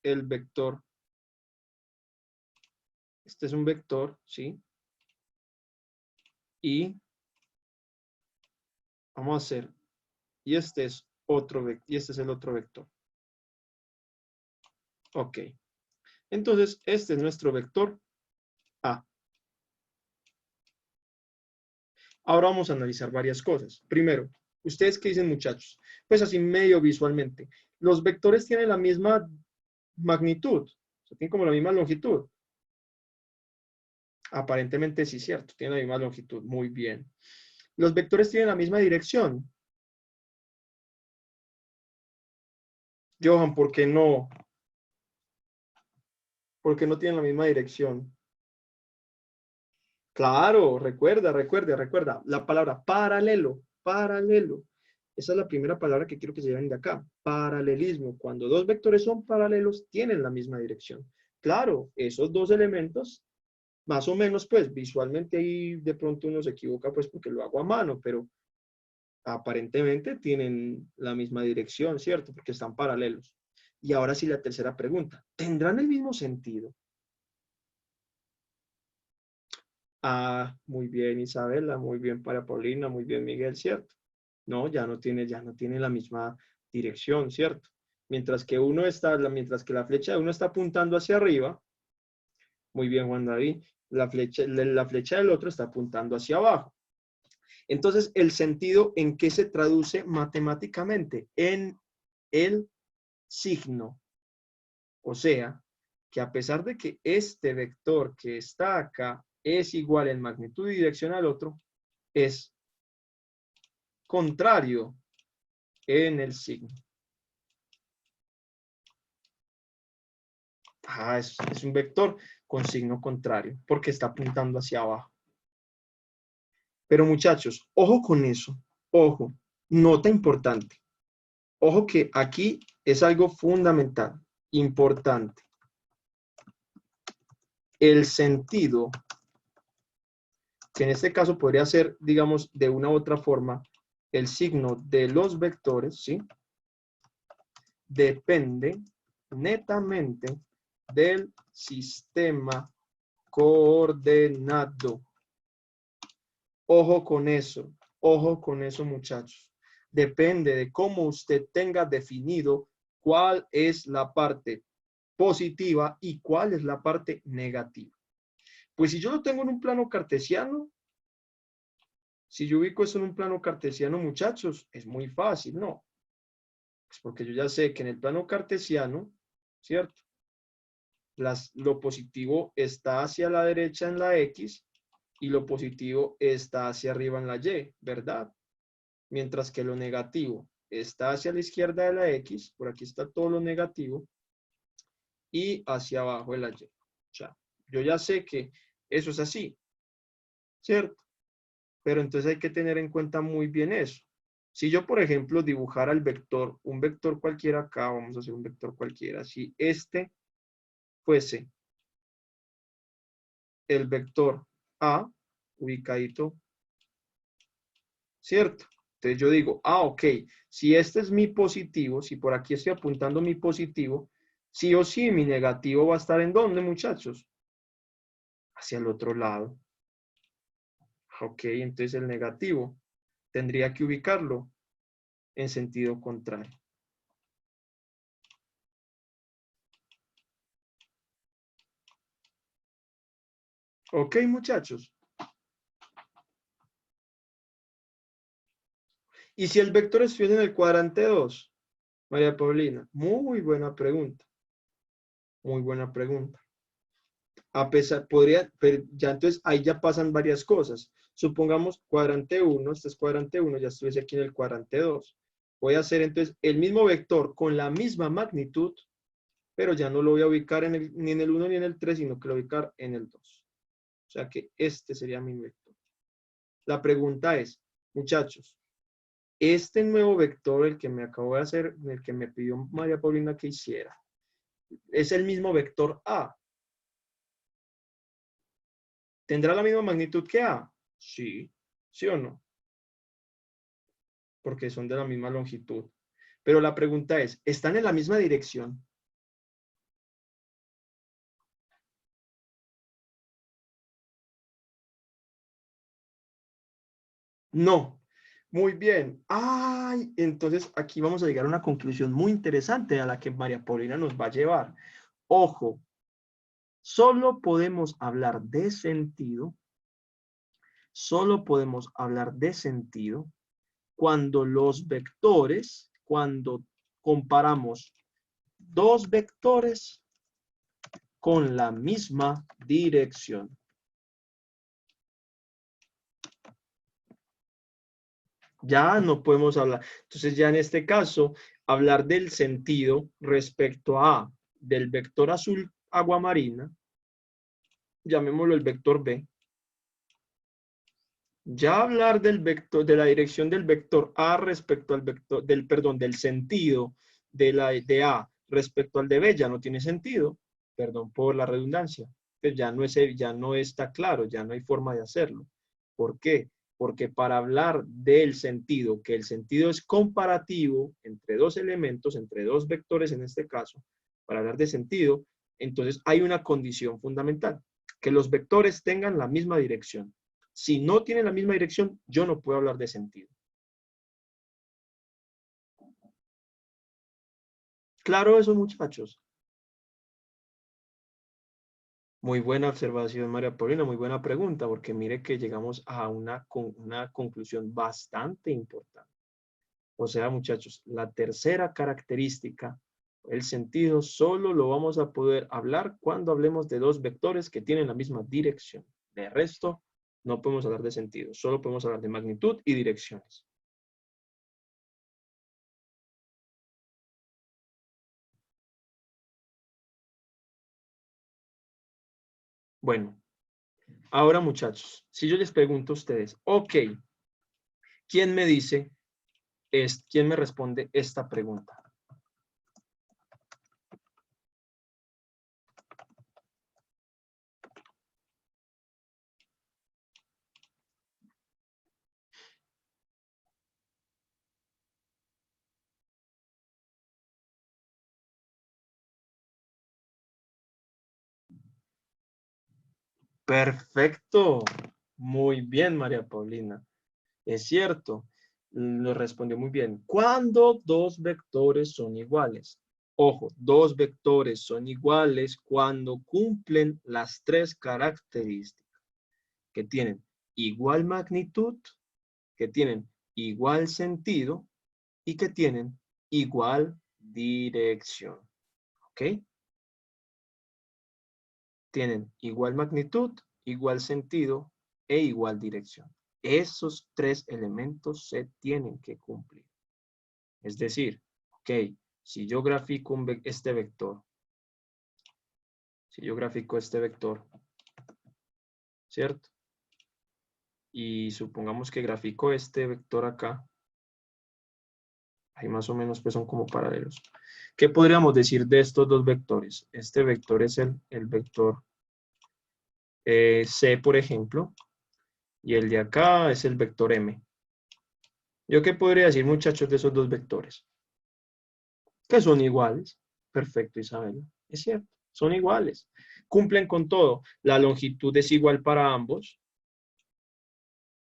[SPEAKER 1] el vector. Este es un vector, ¿sí? Y vamos a hacer, y este es otro vector, y este es el otro vector. Ok. Entonces, este es nuestro vector A. Ahora vamos a analizar varias cosas. Primero, ¿ustedes qué dicen, muchachos? Pues así medio visualmente. ¿Los vectores tienen la misma magnitud? O sea, ¿tienen como la misma longitud? Aparentemente sí, cierto. Tienen la misma longitud. Muy bien. ¿Los vectores tienen la misma dirección? Johan, ¿por qué no? ¿Por qué no tienen la misma dirección? Claro, recuerda. La palabra paralelo, paralelo. Esa es la primera palabra que quiero que se lleven de acá. Paralelismo. Cuando dos vectores son paralelos, tienen la misma dirección. Claro, esos dos elementos, más o menos, pues, visualmente ahí de pronto uno se equivoca, pues, porque lo hago a mano, pero aparentemente tienen la misma dirección, ¿cierto? Porque están paralelos. Y ahora sí la tercera pregunta. ¿Tendrán el mismo sentido? Ah, muy bien, Isabela, muy bien para Paulina, muy bien, Miguel, ¿cierto? No, ya no tiene la misma dirección, ¿cierto? Mientras que la flecha de uno está apuntando hacia arriba, muy bien, Juan David, la flecha del otro está apuntando hacia abajo. Entonces, ¿el sentido en qué se traduce matemáticamente? En el signo. O sea, que a pesar de que este vector que está acá es igual en magnitud y dirección al otro, es contrario en el signo. Es un vector con signo contrario, porque está apuntando hacia abajo. Pero muchachos, ojo con eso. Ojo, nota importante. Ojo que aquí es algo fundamental, importante. El sentido, que en este caso podría ser, digamos, de una u otra forma, el signo de los vectores, ¿sí? Depende netamente del sistema coordenado. Ojo con eso, muchachos. Depende de cómo usted tenga definido cuál es la parte positiva y cuál es la parte negativa. Pues si yo lo tengo en un plano cartesiano, si yo ubico eso en un plano cartesiano, muchachos, es muy fácil, ¿no? Pues porque yo ya sé que en el plano cartesiano, ¿cierto? Lo positivo está hacia la derecha en la X y lo positivo está hacia arriba en la Y, ¿verdad? Mientras que lo negativo está hacia la izquierda de la X, por aquí está todo lo negativo, y hacia abajo de la Y. O sea, yo ya sé que eso es así, ¿cierto? Pero entonces hay que tener en cuenta muy bien eso. Si yo, por ejemplo, dibujara el vector, un vector cualquiera acá, vamos a hacer un vector cualquiera, si este fuese el vector A ubicadito, ¿cierto? Entonces yo digo, ok, si este es mi positivo, si por aquí estoy apuntando mi positivo, sí o sí mi negativo va a estar ¿en dónde, muchachos? Hacia el otro lado. Ok, entonces el negativo tendría que ubicarlo en sentido contrario. Ok, muchachos. ¿Y si el vector estuviera en el cuadrante 2? María Paulina, muy buena pregunta. Muy buena pregunta. A pesar, podría, pero ya entonces ahí ya pasan varias cosas. Supongamos cuadrante 1, este es cuadrante 1, ya estuviese aquí en el cuadrante 2. Voy a hacer entonces el mismo vector con la misma magnitud, pero ya no lo voy a ubicar ni en el 1 ni en el 3, sino que lo voy a ubicar en el 2. O sea que este sería mi vector. La pregunta es, muchachos, este nuevo vector, el que me acabo de hacer, el que me pidió María Paulina que hiciera, es el mismo vector A. ¿Tendrá la misma magnitud que A? Sí. ¿Sí o no? Porque son de la misma longitud. Pero la pregunta es, ¿están en la misma dirección? No. Muy bien. Ay, entonces aquí vamos a llegar a una conclusión muy interesante a la que María Paulina nos va a llevar. Ojo, solo podemos hablar de sentido, solo podemos hablar de sentido cuando los vectores, cuando comparamos dos vectores con la misma dirección. Ya no podemos hablar. Entonces ya en este caso, hablar del sentido respecto a del vector azul agua marina, llamémoslo el vector B. Ya hablar del vector, de la dirección del vector A respecto al vector, perdón, del sentido de A respecto al de B ya no tiene sentido, perdón por la redundancia, pues ya no está claro, ya no hay forma de hacerlo. ¿Por qué? Porque para hablar del sentido, que el sentido es comparativo entre dos elementos, entre dos vectores en este caso, para hablar de sentido, entonces hay una condición fundamental, que los vectores tengan la misma dirección. Si no tienen la misma dirección, yo no puedo hablar de sentido. Claro eso, muchachos. Muy buena observación, María Paulina, muy buena pregunta, porque mire que llegamos a una conclusión bastante importante. O sea, muchachos, la tercera característica, el sentido, solo lo vamos a poder hablar cuando hablemos de dos vectores que tienen la misma dirección. De resto, no podemos hablar de sentido, solo podemos hablar de magnitud y direcciones. Bueno, ahora muchachos, si yo les pregunto a ustedes, ok, ¿quién me dice, quién me responde esta pregunta? Perfecto. Muy bien, María Paulina. Es cierto. Lo respondió muy bien. ¿Cuándo dos vectores son iguales? Ojo, dos vectores son iguales cuando cumplen las tres características que tienen igual magnitud, que tienen igual sentido y que tienen igual dirección. ¿Ok? Tienen igual magnitud, igual sentido e igual dirección. Esos tres elementos se tienen que cumplir. Es decir, ok, si yo grafico este vector, si yo grafico este vector, ¿cierto? Y supongamos que grafico este vector acá, Ahí más o menos pues son como paralelos. ¿Qué podríamos decir de estos dos vectores? Este vector es el vector C, por ejemplo, y el de acá es el vector M. ¿Yo qué podría decir, muchachos, de esos dos vectores? Que son iguales. Perfecto, Isabela. Es cierto, son iguales. Cumplen con todo. La longitud es igual para ambos.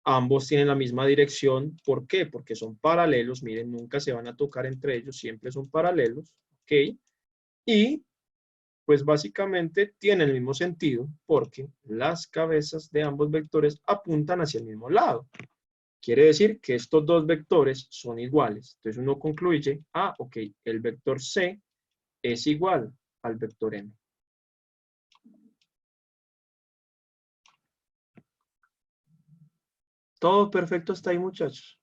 [SPEAKER 1] Ambos tienen la misma dirección. ¿Por qué? Porque son paralelos. Miren, nunca se van a tocar entre ellos. Siempre son paralelos. ¿Ok? Y pues básicamente tienen el mismo sentido porque las cabezas de ambos vectores apuntan hacia el mismo lado. Quiere decir que estos dos vectores son iguales. Entonces uno concluye, ok, el vector C es igual al vector M. Todo perfecto hasta ahí, muchachos.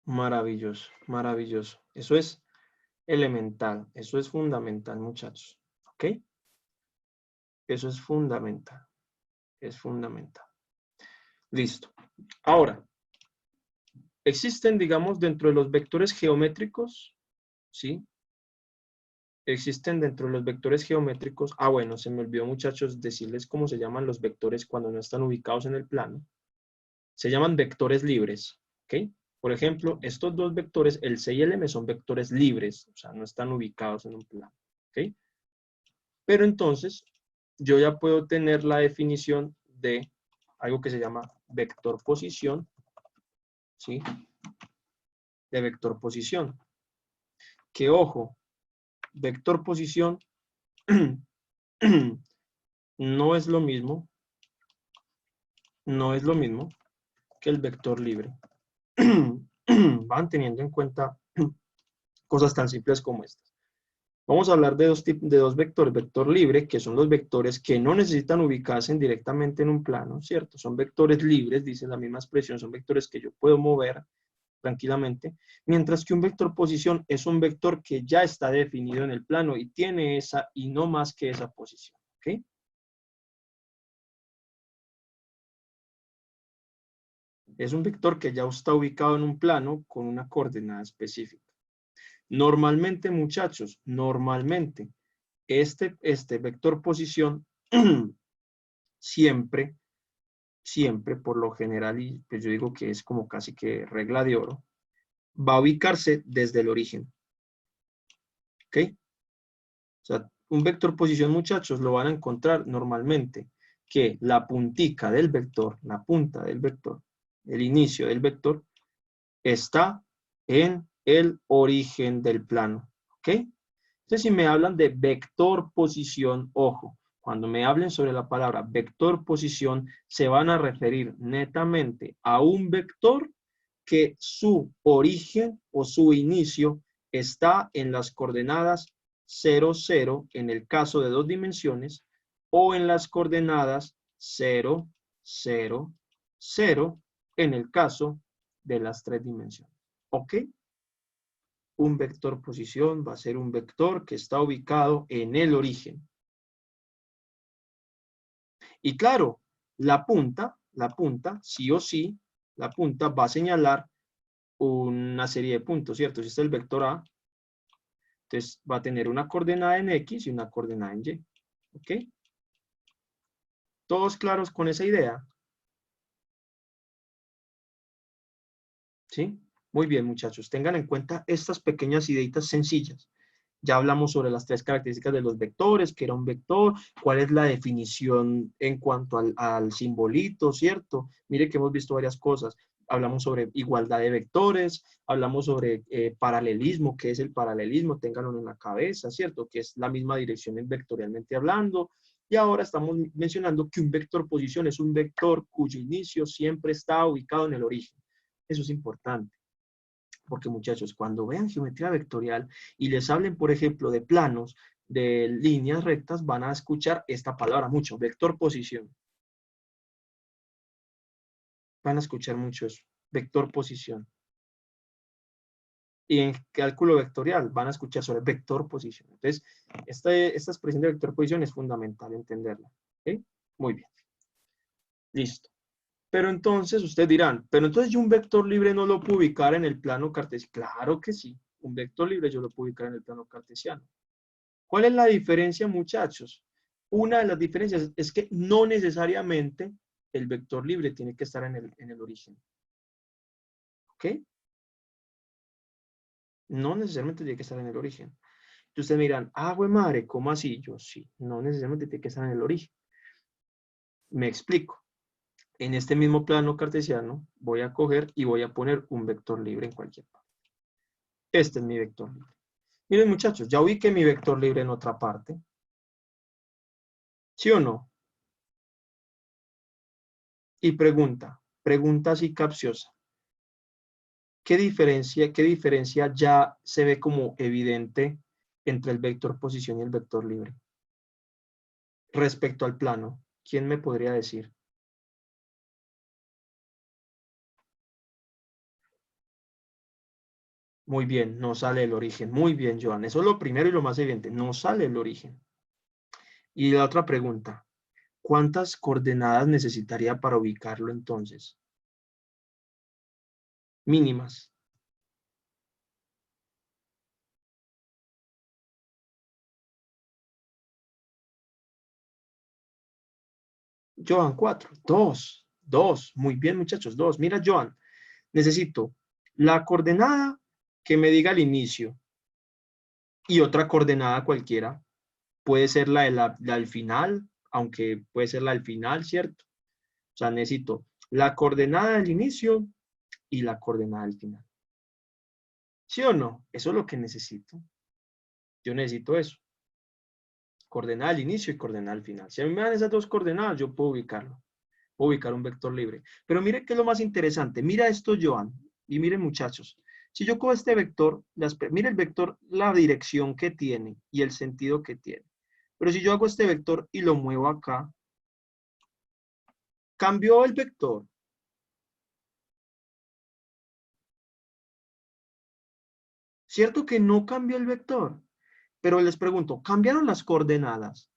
[SPEAKER 1] Maravilloso, maravilloso. Eso es elemental, eso es fundamental, muchachos. ¿Ok? Eso es fundamental, es fundamental. Listo. Ahora, existen, digamos, dentro de los vectores geométricos, ¿sí? Existen dentro de los vectores geométricos, bueno, se me olvidó, muchachos, decirles cómo se llaman los vectores cuando no están ubicados en el plano. Se llaman vectores libres, ¿ok? Por ejemplo, estos dos vectores, el C y el M, son vectores libres, o sea, no están ubicados en un plano, ¿ok? Pero entonces, yo ya puedo tener la definición de algo que se llama vector posición, ¿sí? De vector posición. Que ojo, vector posición no es lo mismo, que el vector libre. Van teniendo en cuenta cosas tan simples como estas. Vamos a hablar de dos vectores. Vector libre, que son los vectores que no necesitan ubicarse directamente en un plano, ¿cierto? Son vectores libres, dice la misma expresión, son vectores que yo puedo mover tranquilamente, mientras que un vector posición es un vector que ya está definido en el plano y tiene esa y no más que esa posición, ¿ok? Es un vector que ya está ubicado en un plano con una coordenada específica. Normalmente, muchachos, normalmente, este vector posición siempre, por lo general, y pues yo digo que es como casi que regla de oro, va a ubicarse desde el origen. ¿Ok? O sea, un vector posición, muchachos, lo van a encontrar normalmente que la puntica del vector, la punta del vector, el inicio del vector, está en el origen del plano. ¿Ok? Entonces, si me hablan de vector posición, ojo, cuando me hablen sobre la palabra vector posición, se van a referir netamente a un vector que su origen o su inicio está en las coordenadas 0, 0 en el caso de dos dimensiones o en las coordenadas 0, 0, 0 en el caso de las tres dimensiones. ¿Ok? Un vector posición va a ser un vector que está ubicado en el origen. Y claro, la punta, sí o sí, la punta va a señalar una serie de puntos, ¿cierto? Si este es el vector A, entonces va a tener una coordenada en X y una coordenada en Y. ¿Ok? ¿Todos claros con esa idea? ¿Sí? Muy bien, muchachos. Tengan en cuenta estas pequeñas ideitas sencillas. Ya hablamos sobre las tres características de los vectores, qué era un vector, cuál es la definición en cuanto al simbolito, ¿cierto? Mire que hemos visto varias cosas. Hablamos sobre igualdad de vectores, hablamos sobre paralelismo, qué es el paralelismo, ténganlo en la cabeza, ¿cierto? Que es la misma dirección vectorialmente hablando. Y ahora estamos mencionando que un vector posición es un vector cuyo inicio siempre está ubicado en el origen. Eso es importante. Porque muchachos, cuando vean geometría vectorial y les hablen, por ejemplo, de planos, de líneas rectas, van a escuchar esta palabra mucho, vector posición. Van a escuchar mucho eso, vector posición. Y en cálculo vectorial van a escuchar sobre vector posición. Entonces, esta expresión de vector posición es fundamental entenderla. ¿Okay? Muy bien. Listo. Pero entonces ustedes dirán, pero entonces yo un vector libre no lo puedo ubicar en el plano cartesiano. Claro que sí, un vector libre yo lo puedo ubicar en el plano cartesiano. ¿Cuál es la diferencia, muchachos? Una de las diferencias es que no necesariamente el vector libre tiene que estar en el origen. ¿Ok? No necesariamente tiene que estar en el origen. Y ustedes me dirán, ah, güey madre, ¿cómo así? Yo sí, no necesariamente tiene que estar en el origen. Me explico. En este mismo plano cartesiano voy a coger y voy a poner un vector libre en cualquier parte. Este es mi vector libre. Miren, muchachos, ya ubiqué mi vector libre en otra parte. ¿Sí o no? Y pregunta así capciosa. ¿Qué diferencia ya se ve como evidente entre el vector posición y el vector libre? Respecto al plano, ¿quién me podría decir? Muy bien, no sale el origen. Muy bien, Joan. Eso es lo primero y lo más evidente. No sale el origen. Y la otra pregunta. ¿Cuántas coordenadas necesitaría para ubicarlo entonces? Mínimas. Joan, 4. Dos. Dos. Muy bien, muchachos. Dos. Mira, Joan. Necesito la coordenada que me diga el inicio y otra coordenada cualquiera. Puede ser la del final, aunque puede ser la del final, ¿cierto? O sea, necesito la coordenada del inicio y la coordenada del final. ¿Sí o no? Eso es lo que necesito. Yo necesito eso. Coordenada al inicio y coordenada al final. Si a mí me dan esas dos coordenadas, yo puedo ubicarlo. Puedo ubicar un vector libre. Pero mire qué es lo más interesante. Mira esto, Joan. Y miren, muchachos. Si yo cojo este vector, mire el vector, la dirección que tiene y el sentido que tiene. Pero si yo hago este vector y lo muevo acá, cambió el vector. Cierto que no cambió el vector. Pero les pregunto, ¿cambiaron las coordenadas?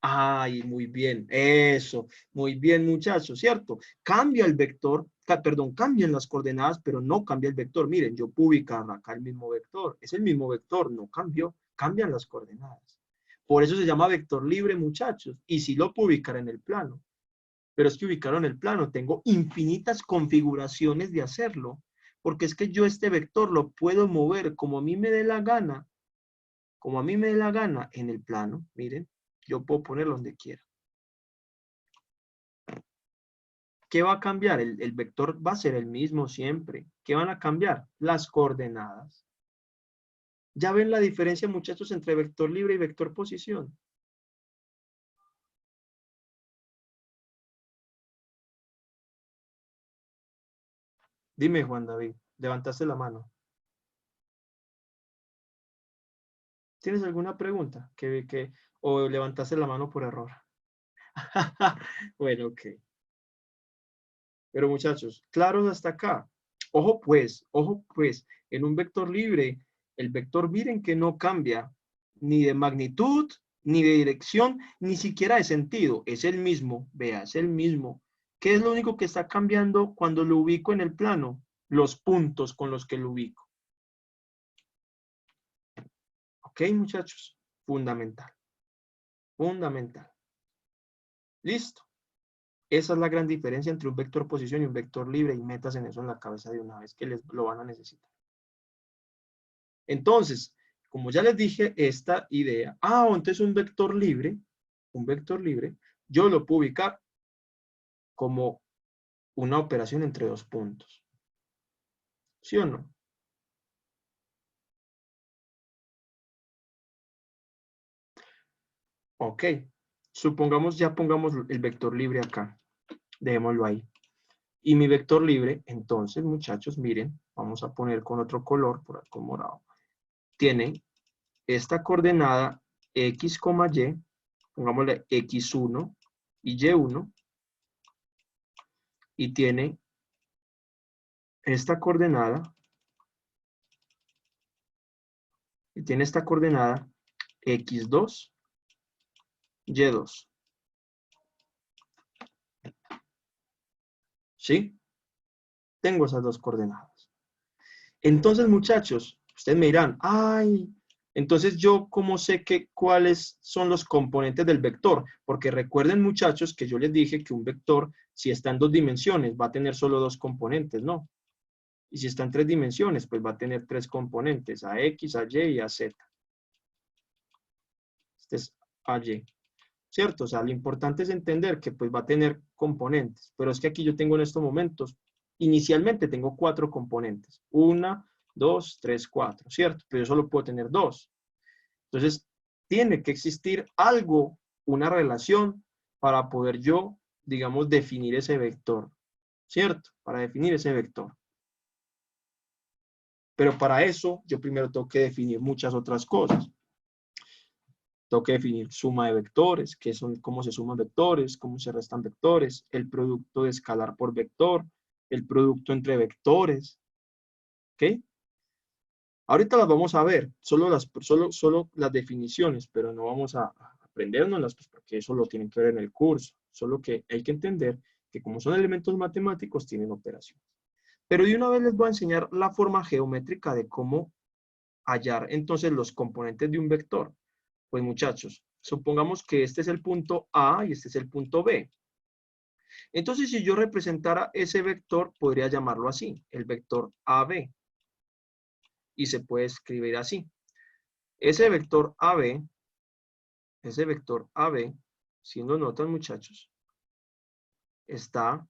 [SPEAKER 1] Ay, muy bien, eso, muy bien, muchachos, ¿cierto? Cambia el vector, perdón, cambian las coordenadas, pero no cambia el vector. Miren, yo puedo ubicar acá el mismo vector, es el mismo vector, no cambió, cambian las coordenadas. Por eso se llama vector libre, muchachos, y sí lo puedo ubicar en el plano, pero es que ubicarlo en el plano, tengo infinitas configuraciones de hacerlo, porque es que yo este vector lo puedo mover como a mí me dé la gana, como a mí me dé la gana en el plano, miren, yo puedo ponerlo donde quiera. ¿Qué va a cambiar? El vector va a ser el mismo siempre. ¿Qué van a cambiar? Las coordenadas. ¿Ya ven la diferencia, muchachos, entre vector libre y vector posición? Dime, Juan David, levantaste la mano. ¿Tienes alguna pregunta? ¿O levantaste la mano por error? Bueno, ok. Pero muchachos, claros hasta acá. Ojo pues, en un vector libre, el vector miren que no cambia ni de magnitud, ni de dirección, ni siquiera de sentido. Es el mismo, vea, es el mismo. ¿Qué es lo único que está cambiando cuando lo ubico en el plano? Los puntos con los que lo ubico. ¿Ok, muchachos? Fundamental, fundamental. Listo. Esa es la gran diferencia entre un vector posición y un vector libre y metas en eso en la cabeza de una vez que lo van a necesitar. Entonces, como ya les dije, esta idea, entonces un vector libre, yo lo puedo ubicar como una operación entre dos puntos. ¿Sí o no? Ok. Supongamos, ya pongamos el vector libre acá. Dejémoslo ahí. Y mi vector libre, entonces, muchachos, miren, vamos a poner con otro color, por acá con morado. Tiene esta coordenada x, y, pongámosle x1 y y1, y tiene esta coordenada, esta coordenada x2, y2. ¿Sí? Tengo esas dos coordenadas. Entonces, muchachos, ustedes me dirán, ay, entonces yo cómo sé cuáles son los componentes del vector, porque recuerden, muchachos, que yo les dije que un vector, si está en 2 dimensiones, va a tener solo 2 componentes, ¿no? Y si está en 3 dimensiones, pues va a tener 3 componentes, a X, a Y y a Z. Este es a Y, ¿cierto? O sea, lo importante es entender que pues va a tener componentes, pero es que aquí yo tengo en estos momentos, inicialmente tengo 4 componentes, 1, 2, 3, 4, ¿cierto? Pero yo solo puedo tener 2. Entonces, tiene que existir algo, una relación, para poder yo, digamos, definir ese vector, ¿cierto? Para definir ese vector. Pero para eso, yo primero tengo que definir muchas otras cosas. Tengo que definir suma de vectores, qué son, cómo se suman vectores, cómo se restan vectores, el producto de escalar por vector, el producto entre vectores, ¿ok? Ahorita las vamos a ver, solo las definiciones, pero no vamos a aprendérnoslas, pues porque eso lo tienen que ver en el curso. Solo que hay que entender que como son elementos matemáticos, tienen operaciones. Pero de una vez les voy a enseñar la forma geométrica de cómo hallar entonces los componentes de un vector. Pues muchachos, supongamos que este es el punto A y este es el punto B. Entonces, si yo representara ese vector, podría llamarlo así, el vector AB. Y se puede escribir así. Ese vector AB, si lo notan muchachos, está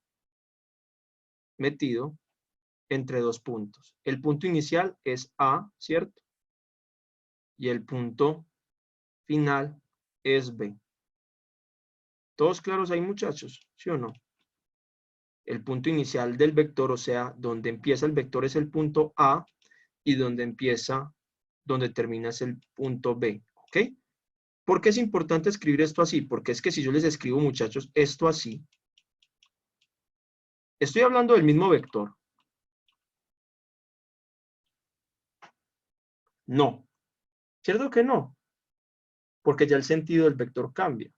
[SPEAKER 1] metido entre 2 puntos. El punto inicial es A, ¿cierto? Y el punto final es B. ¿Todos claros ahí, muchachos? ¿Sí o no? El punto inicial del vector, o sea, donde empieza el vector es el punto A y donde termina es el punto B, ¿ok? ¿Por qué es importante escribir esto así? Porque es que si yo les escribo, muchachos, esto así, estoy hablando del mismo vector. No, ¿cierto que no? Porque ya el sentido del vector cambia,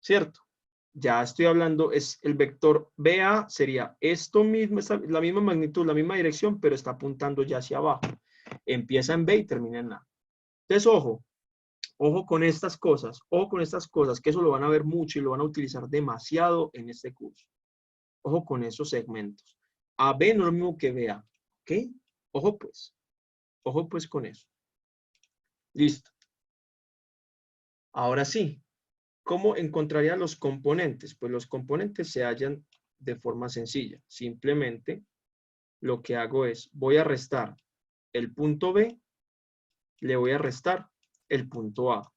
[SPEAKER 1] ¿cierto? Ya estoy hablando, es el vector BA sería esto mismo, la misma magnitud, la misma dirección, pero está apuntando ya hacia abajo. Empieza en B y termina en A. Entonces, ojo con estas cosas, que eso lo van a ver mucho y lo van a utilizar demasiado en este curso. Ojo con esos segmentos. AB no es lo mismo que BA, ¿ok? Ojo pues con eso. Listo. Ahora sí, ¿cómo encontraría los componentes? Pues los componentes se hallan de forma sencilla. Simplemente lo que hago es, voy a restar el punto B, le voy a restar el punto A.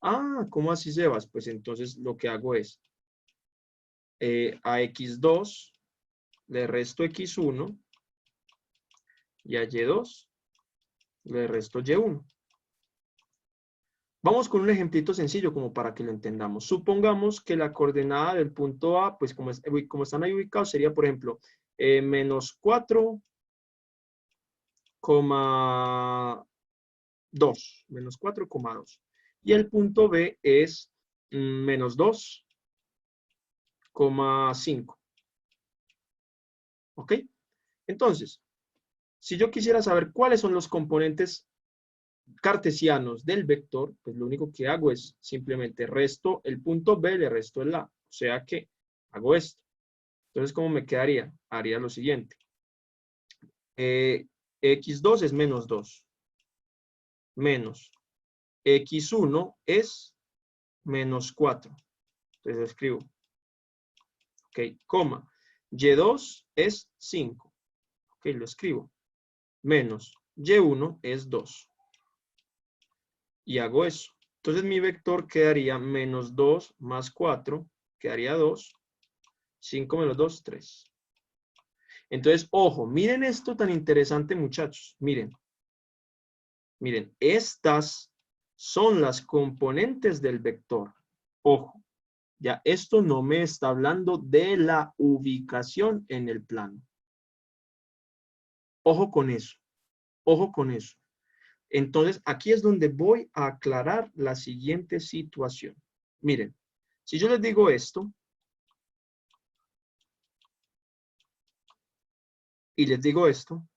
[SPEAKER 1] Ah, ¿cómo así, Sebas? Pues entonces lo que hago es, a X2 le resto X1 y a Y2 le resto Y1. Vamos con un ejemplito sencillo como para que lo entendamos. Supongamos que la coordenada del punto A, pues como están ahí ubicados, sería, por ejemplo, menos 4,2. Menos 4,2. Y el punto B es menos 2,5. ¿Ok? Entonces, si yo quisiera saber cuáles son los componentes cartesianos del vector, pues lo único que hago es simplemente resto el punto B, le resto el A. O sea que hago esto. Entonces, ¿cómo me quedaría? Haría lo siguiente. X2 es menos 2. Menos X1 es menos 4. Entonces escribo. Ok, coma. Y2 es 5. Ok, lo escribo. Menos Y1 es 2. Y hago eso. Entonces mi vector quedaría menos 2 más 4, quedaría 2. 5 menos 2, 3. Entonces, ojo, miren esto tan interesante, muchachos. Miren, estas son las componentes del vector. Ojo, ya esto no me está hablando de la ubicación en el plano. Ojo con eso, ojo con eso. Entonces, aquí es donde voy a aclarar la siguiente situación. Miren, si yo les digo esto, y les digo esto,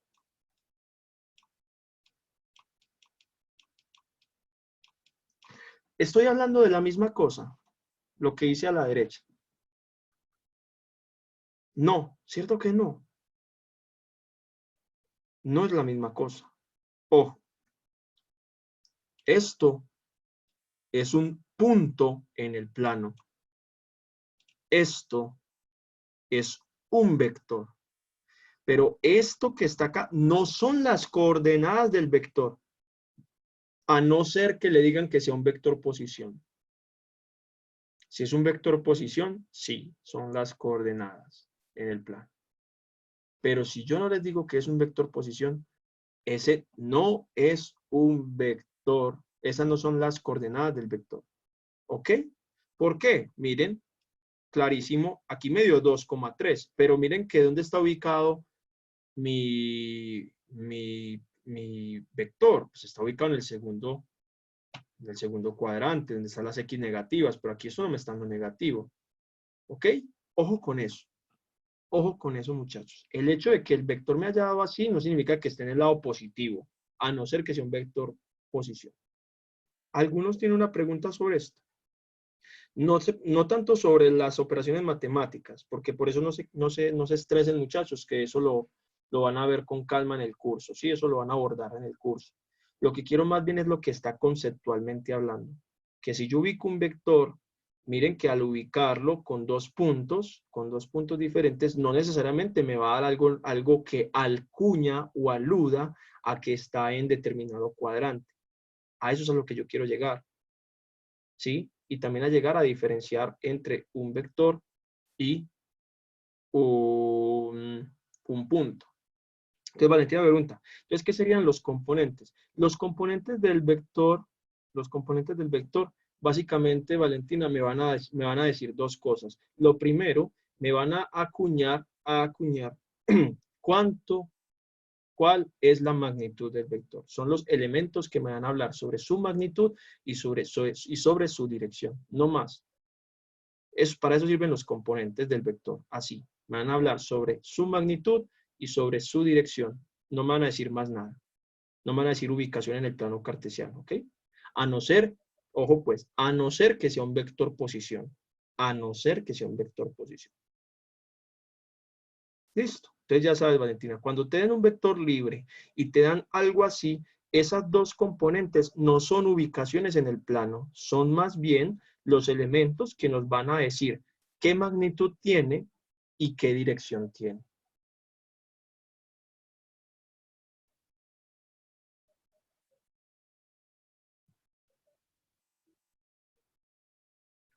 [SPEAKER 1] estoy hablando de la misma cosa, lo que hice a la derecha. No, ¿cierto que no? No es la misma cosa. Ojo, esto es un punto en el plano. Esto es un vector. Pero esto que está acá no son las coordenadas del vector, a no ser que le digan que sea un vector posición. Si es un vector posición, sí, son las coordenadas en el plano. Pero si yo no les digo que es un vector posición, ese no es un vector. Esas no son las coordenadas del vector. ¿Ok? ¿Por qué? Miren, clarísimo, aquí me dio 2,3, pero miren que dónde está ubicado mi vector. Pues está ubicado en el segundo cuadrante, donde están las X negativas, pero aquí eso no me está dando negativo. ¿Ok? Ojo con eso. Ojo con eso, muchachos. El hecho de que el vector me haya dado así no significa que esté en el lado positivo, a no ser que sea un vector posición. ¿Algunos tienen una pregunta sobre esto? No tanto sobre las operaciones matemáticas, porque por eso no se estresen, muchachos, que eso lo van a ver con calma en el curso, ¿sí? Eso lo van a abordar en el curso. Lo que quiero más bien es lo que está conceptualmente hablando. Que si yo ubico un vector, miren que al ubicarlo con dos puntos diferentes, no necesariamente me va a dar algo que alcuña o aluda a que está en determinado cuadrante. A eso es a lo que yo quiero llegar, ¿sí? Y también a llegar a diferenciar entre un vector y un punto. Entonces, Valentina me pregunta, entonces, ¿qué serían los componentes? Los componentes del vector, básicamente, Valentina, me van a decir dos cosas. Lo primero, me van a acuñar cuál es la magnitud del vector. Son los elementos que me van a hablar sobre su magnitud y sobre su dirección, no más. Para eso sirven los componentes del vector, así. Me van a hablar sobre su magnitud y sobre su dirección. No me van a decir más nada. No me van a decir ubicación en el plano cartesiano, ¿ok? A no ser, ojo pues, a no ser que sea un vector posición. A no ser que sea un vector posición. Listo. Entonces ya sabes, Valentina, cuando te den un vector libre y te dan algo así, esas dos componentes no son ubicaciones en el plano, son más bien los elementos que nos van a decir qué magnitud tiene y qué dirección tiene.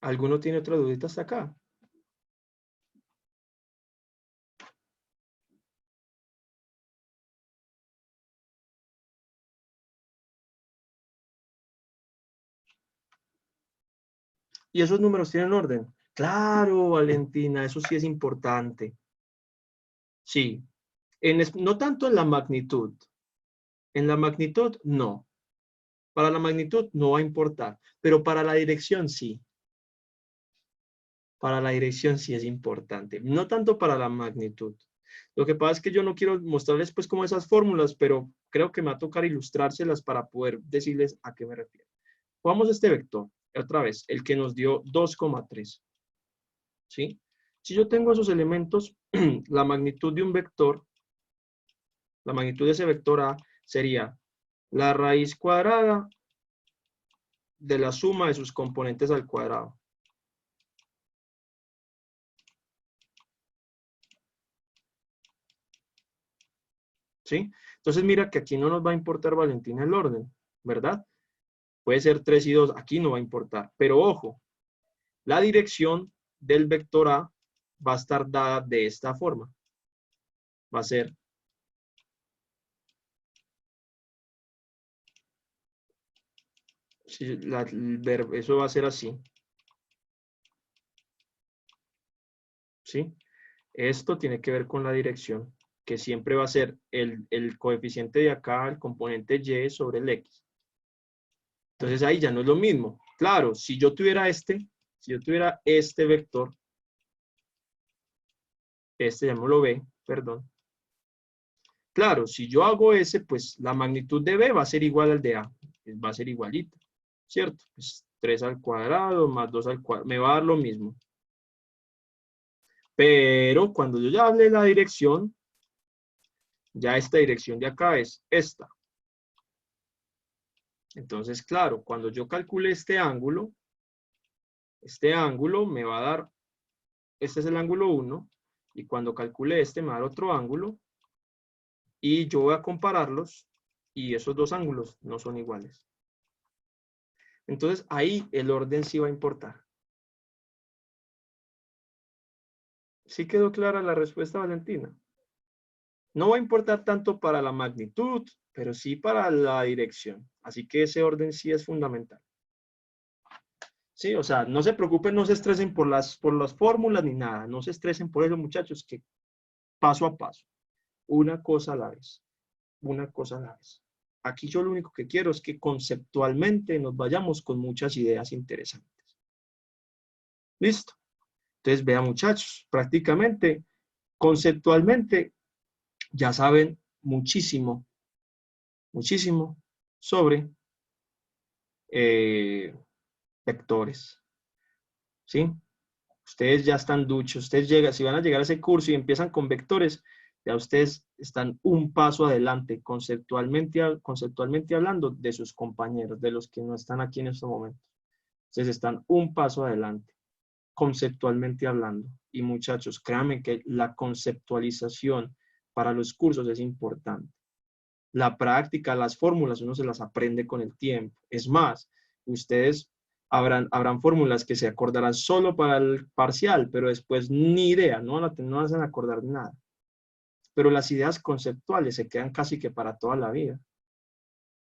[SPEAKER 1] ¿Alguno tiene otra dudita hasta acá? ¿Y esos números tienen orden? Claro, Valentina, eso sí es importante. Sí, no tanto en la magnitud. En la magnitud, no. Para la magnitud no va a importar, pero para la dirección sí. Para la dirección sí es importante, no tanto para la magnitud. Lo que pasa es que yo no quiero mostrarles pues como esas fórmulas, pero creo que me va a tocar ilustrárselas para poder decirles a qué me refiero. Vamos a este vector, otra vez, el que nos dio 2,3. ¿Sí? Si yo tengo esos elementos, la magnitud de un vector, la magnitud de ese vector A sería la raíz cuadrada de la suma de sus componentes al cuadrado. ¿Sí? Entonces mira que aquí no nos va a importar, Valentina, el orden, ¿verdad? Puede ser 3 y 2, aquí no va a importar. Pero ojo, la dirección del vector A va a estar dada de esta forma. Va a ser eso va a ser así. ¿Sí? Esto tiene que ver con la dirección, que siempre va a ser el coeficiente de acá, el componente Y sobre el X. Entonces ahí ya no es lo mismo. Claro, si yo tuviera este vector, llamémoslo B, perdón, Claro, si yo hago ese, pues la magnitud de B va a ser igual al de A. Va a ser igualita, ¿cierto? Pues 3 al cuadrado más 2 al cuadrado. Me va a dar lo mismo. Pero cuando yo ya hable de la dirección, ya esta dirección de acá es esta. Entonces, claro, cuando yo calcule este ángulo me va a dar, este es el ángulo 1, y cuando calcule este me va a dar otro ángulo, y yo voy a compararlos, y esos dos ángulos no son iguales. Entonces, ahí el orden sí va a importar. ¿Sí quedó clara la respuesta, Valentina? No va a importar tanto para la magnitud, pero sí para la dirección. Así que ese orden sí es fundamental. Sí, o sea, no se preocupen, no se estresen por las fórmulas ni nada. No se estresen por eso, muchachos, que paso a paso. Una cosa a la vez. Una cosa a la vez. Aquí yo lo único que quiero es que conceptualmente nos vayamos con muchas ideas interesantes. ¿Listo? Entonces, vean, muchachos, prácticamente, conceptualmente, ya saben muchísimo, muchísimo sobre vectores. ¿Sí? Ustedes ya están duchos, ustedes llegan, si van a llegar a ese curso y empiezan con vectores, ya ustedes están un paso adelante, conceptualmente hablando, de sus compañeros, de los que no están aquí en estos momentos. Ustedes están un paso adelante, conceptualmente hablando. Y muchachos, créanme que la conceptualización para los cursos es importante. La práctica, las fórmulas, uno se las aprende con el tiempo. Es más, ustedes habrán fórmulas que se acordarán solo para el parcial, pero después ni idea, no van a acordar de nada. Pero las ideas conceptuales se quedan casi que para toda la vida.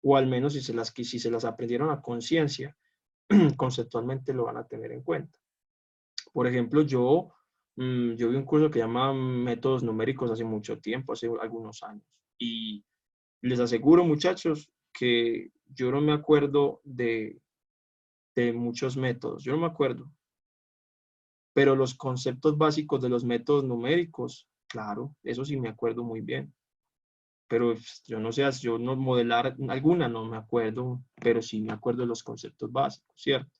[SPEAKER 1] O al menos si se las aprendieron a conciencia, conceptualmente lo van a tener en cuenta. Por ejemplo, yo vi un curso que llama Métodos Numéricos hace mucho tiempo, hace algunos años. Y les aseguro, muchachos, que yo no me acuerdo de muchos métodos, yo no me acuerdo, pero los conceptos básicos de los métodos numéricos, claro, eso sí me acuerdo muy bien. Pero yo no sé, yo no modelar alguna, no me acuerdo, pero sí me acuerdo de los conceptos básicos, ¿cierto?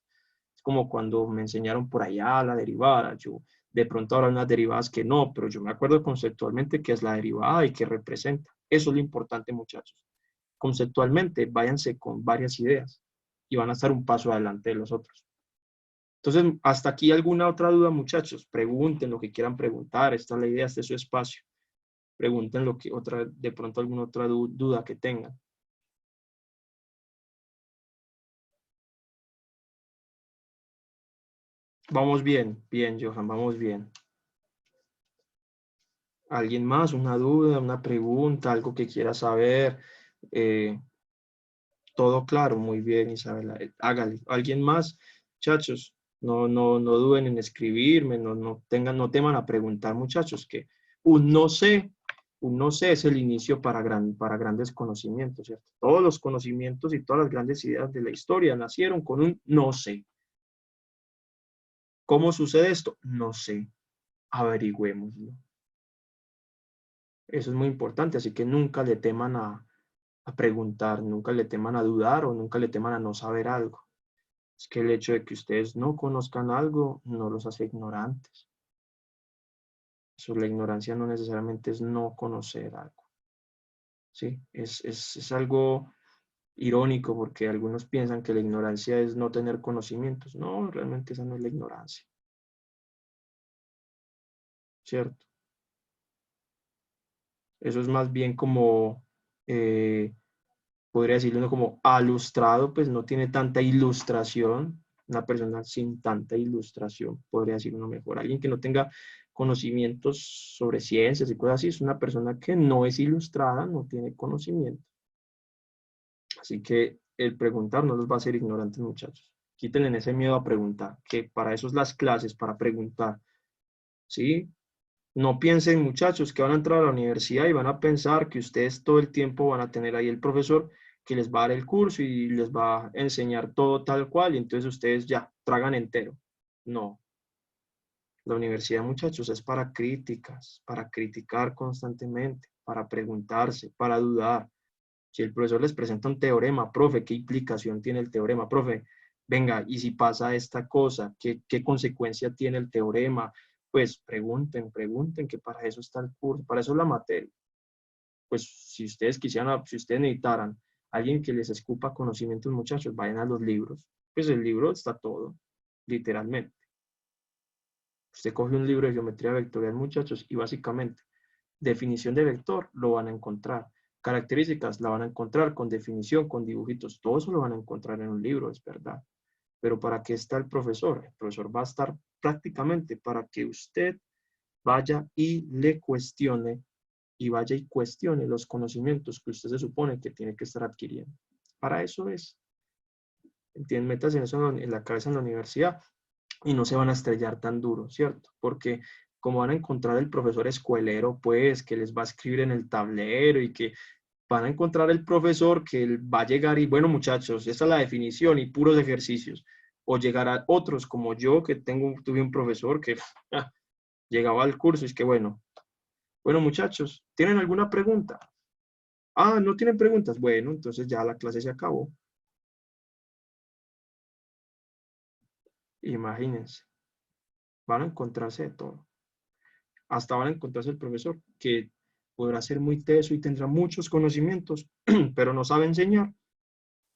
[SPEAKER 1] Es como cuando me enseñaron por allá la derivada, yo de pronto habrá unas derivadas que no, pero yo me acuerdo conceptualmente qué es la derivada y qué representa. Eso es lo importante, muchachos. Conceptualmente, váyanse con varias ideas y van a estar un paso adelante de los otros. Entonces, hasta aquí alguna otra duda, muchachos. Pregunten lo que quieran preguntar. Esta es la idea, este es su espacio. Pregunten lo que de pronto alguna otra duda que tengan. Vamos bien, bien, Johan, vamos bien. ¿Alguien más? ¿Una duda, una pregunta, algo que quiera saber? Eh, Todo claro, muy bien, Isabela. Hágale. ¿Alguien más? Muchachos, no duden en escribirme, no teman a preguntar, muchachos, que un no sé, un no sé es el inicio para grandes conocimientos, ¿cierto? Todos los conocimientos y todas las grandes ideas de la historia nacieron con un no sé. ¿Cómo sucede esto? No sé. Averigüémoslo. Eso es muy importante, así que nunca le teman a preguntar, nunca le teman a dudar o nunca le teman a no saber algo. Es que el hecho de que ustedes no conozcan algo no los hace ignorantes. Eso, la ignorancia no necesariamente es no conocer algo. ¿Sí? Es algo irónico porque algunos piensan que la ignorancia es no tener conocimientos. No, realmente esa no es la ignorancia. ¿Cierto? Eso es más bien como, eh, podría decirlo uno como alustrado, pues no tiene tanta ilustración. Una persona sin tanta ilustración, podría decir uno mejor. Alguien que no tenga conocimientos sobre ciencias y cosas así, es una persona que no es ilustrada, no tiene conocimiento. Así que el preguntar no los va a hacer ignorantes, muchachos. Quítenle ese miedo a preguntar, que para eso es las clases, para preguntar. ¿Sí? No piensen, muchachos, que van a entrar a la universidad y van a pensar que ustedes todo el tiempo van a tener ahí el profesor que les va a dar el curso y les va a enseñar todo tal cual y entonces ustedes ya tragan entero. No, la universidad, muchachos, es para críticas, para criticar constantemente, para preguntarse, para dudar. Si el profesor les presenta un teorema, profe, ¿qué implicación tiene el teorema? Profe, venga, y si pasa esta cosa, ¿qué consecuencia tiene el teorema? Pues pregunten, que para eso está el curso, para eso es la materia. Pues si ustedes quisieran, si ustedes necesitaran alguien que les escupa conocimientos, muchachos, vayan a los libros. Pues el libro está todo, literalmente. Usted coge un libro de geometría vectorial, muchachos, y básicamente, definición de vector, lo van a encontrar. Características, la van a encontrar con definición, con dibujitos. Todo eso lo van a encontrar en un libro, es verdad. Pero ¿para qué está el profesor? El profesor va a estar prácticamente para que usted vaya y le cuestione y vaya y cuestione los conocimientos que usted se supone que tiene que estar adquiriendo. Para eso es. ¿Entienden? Métanse en eso en la cabeza en la universidad y no se van a estrellar tan duro, ¿cierto? Porque como van a encontrar el profesor escuelero, pues, que les va a escribir en el tablero y que van a encontrar el profesor que va a llegar y, bueno, muchachos, esa es la definición y puros ejercicios. O llegará otros como yo, que tuve un profesor que llegaba al curso y es que, bueno, muchachos, ¿tienen alguna pregunta? Ah, ¿no tienen preguntas? Bueno, entonces ya la clase se acabó. Imagínense, van a encontrarse de todo. Hasta van a encontrarse el profesor que podrá ser muy teso y tendrá muchos conocimientos, pero no sabe enseñar.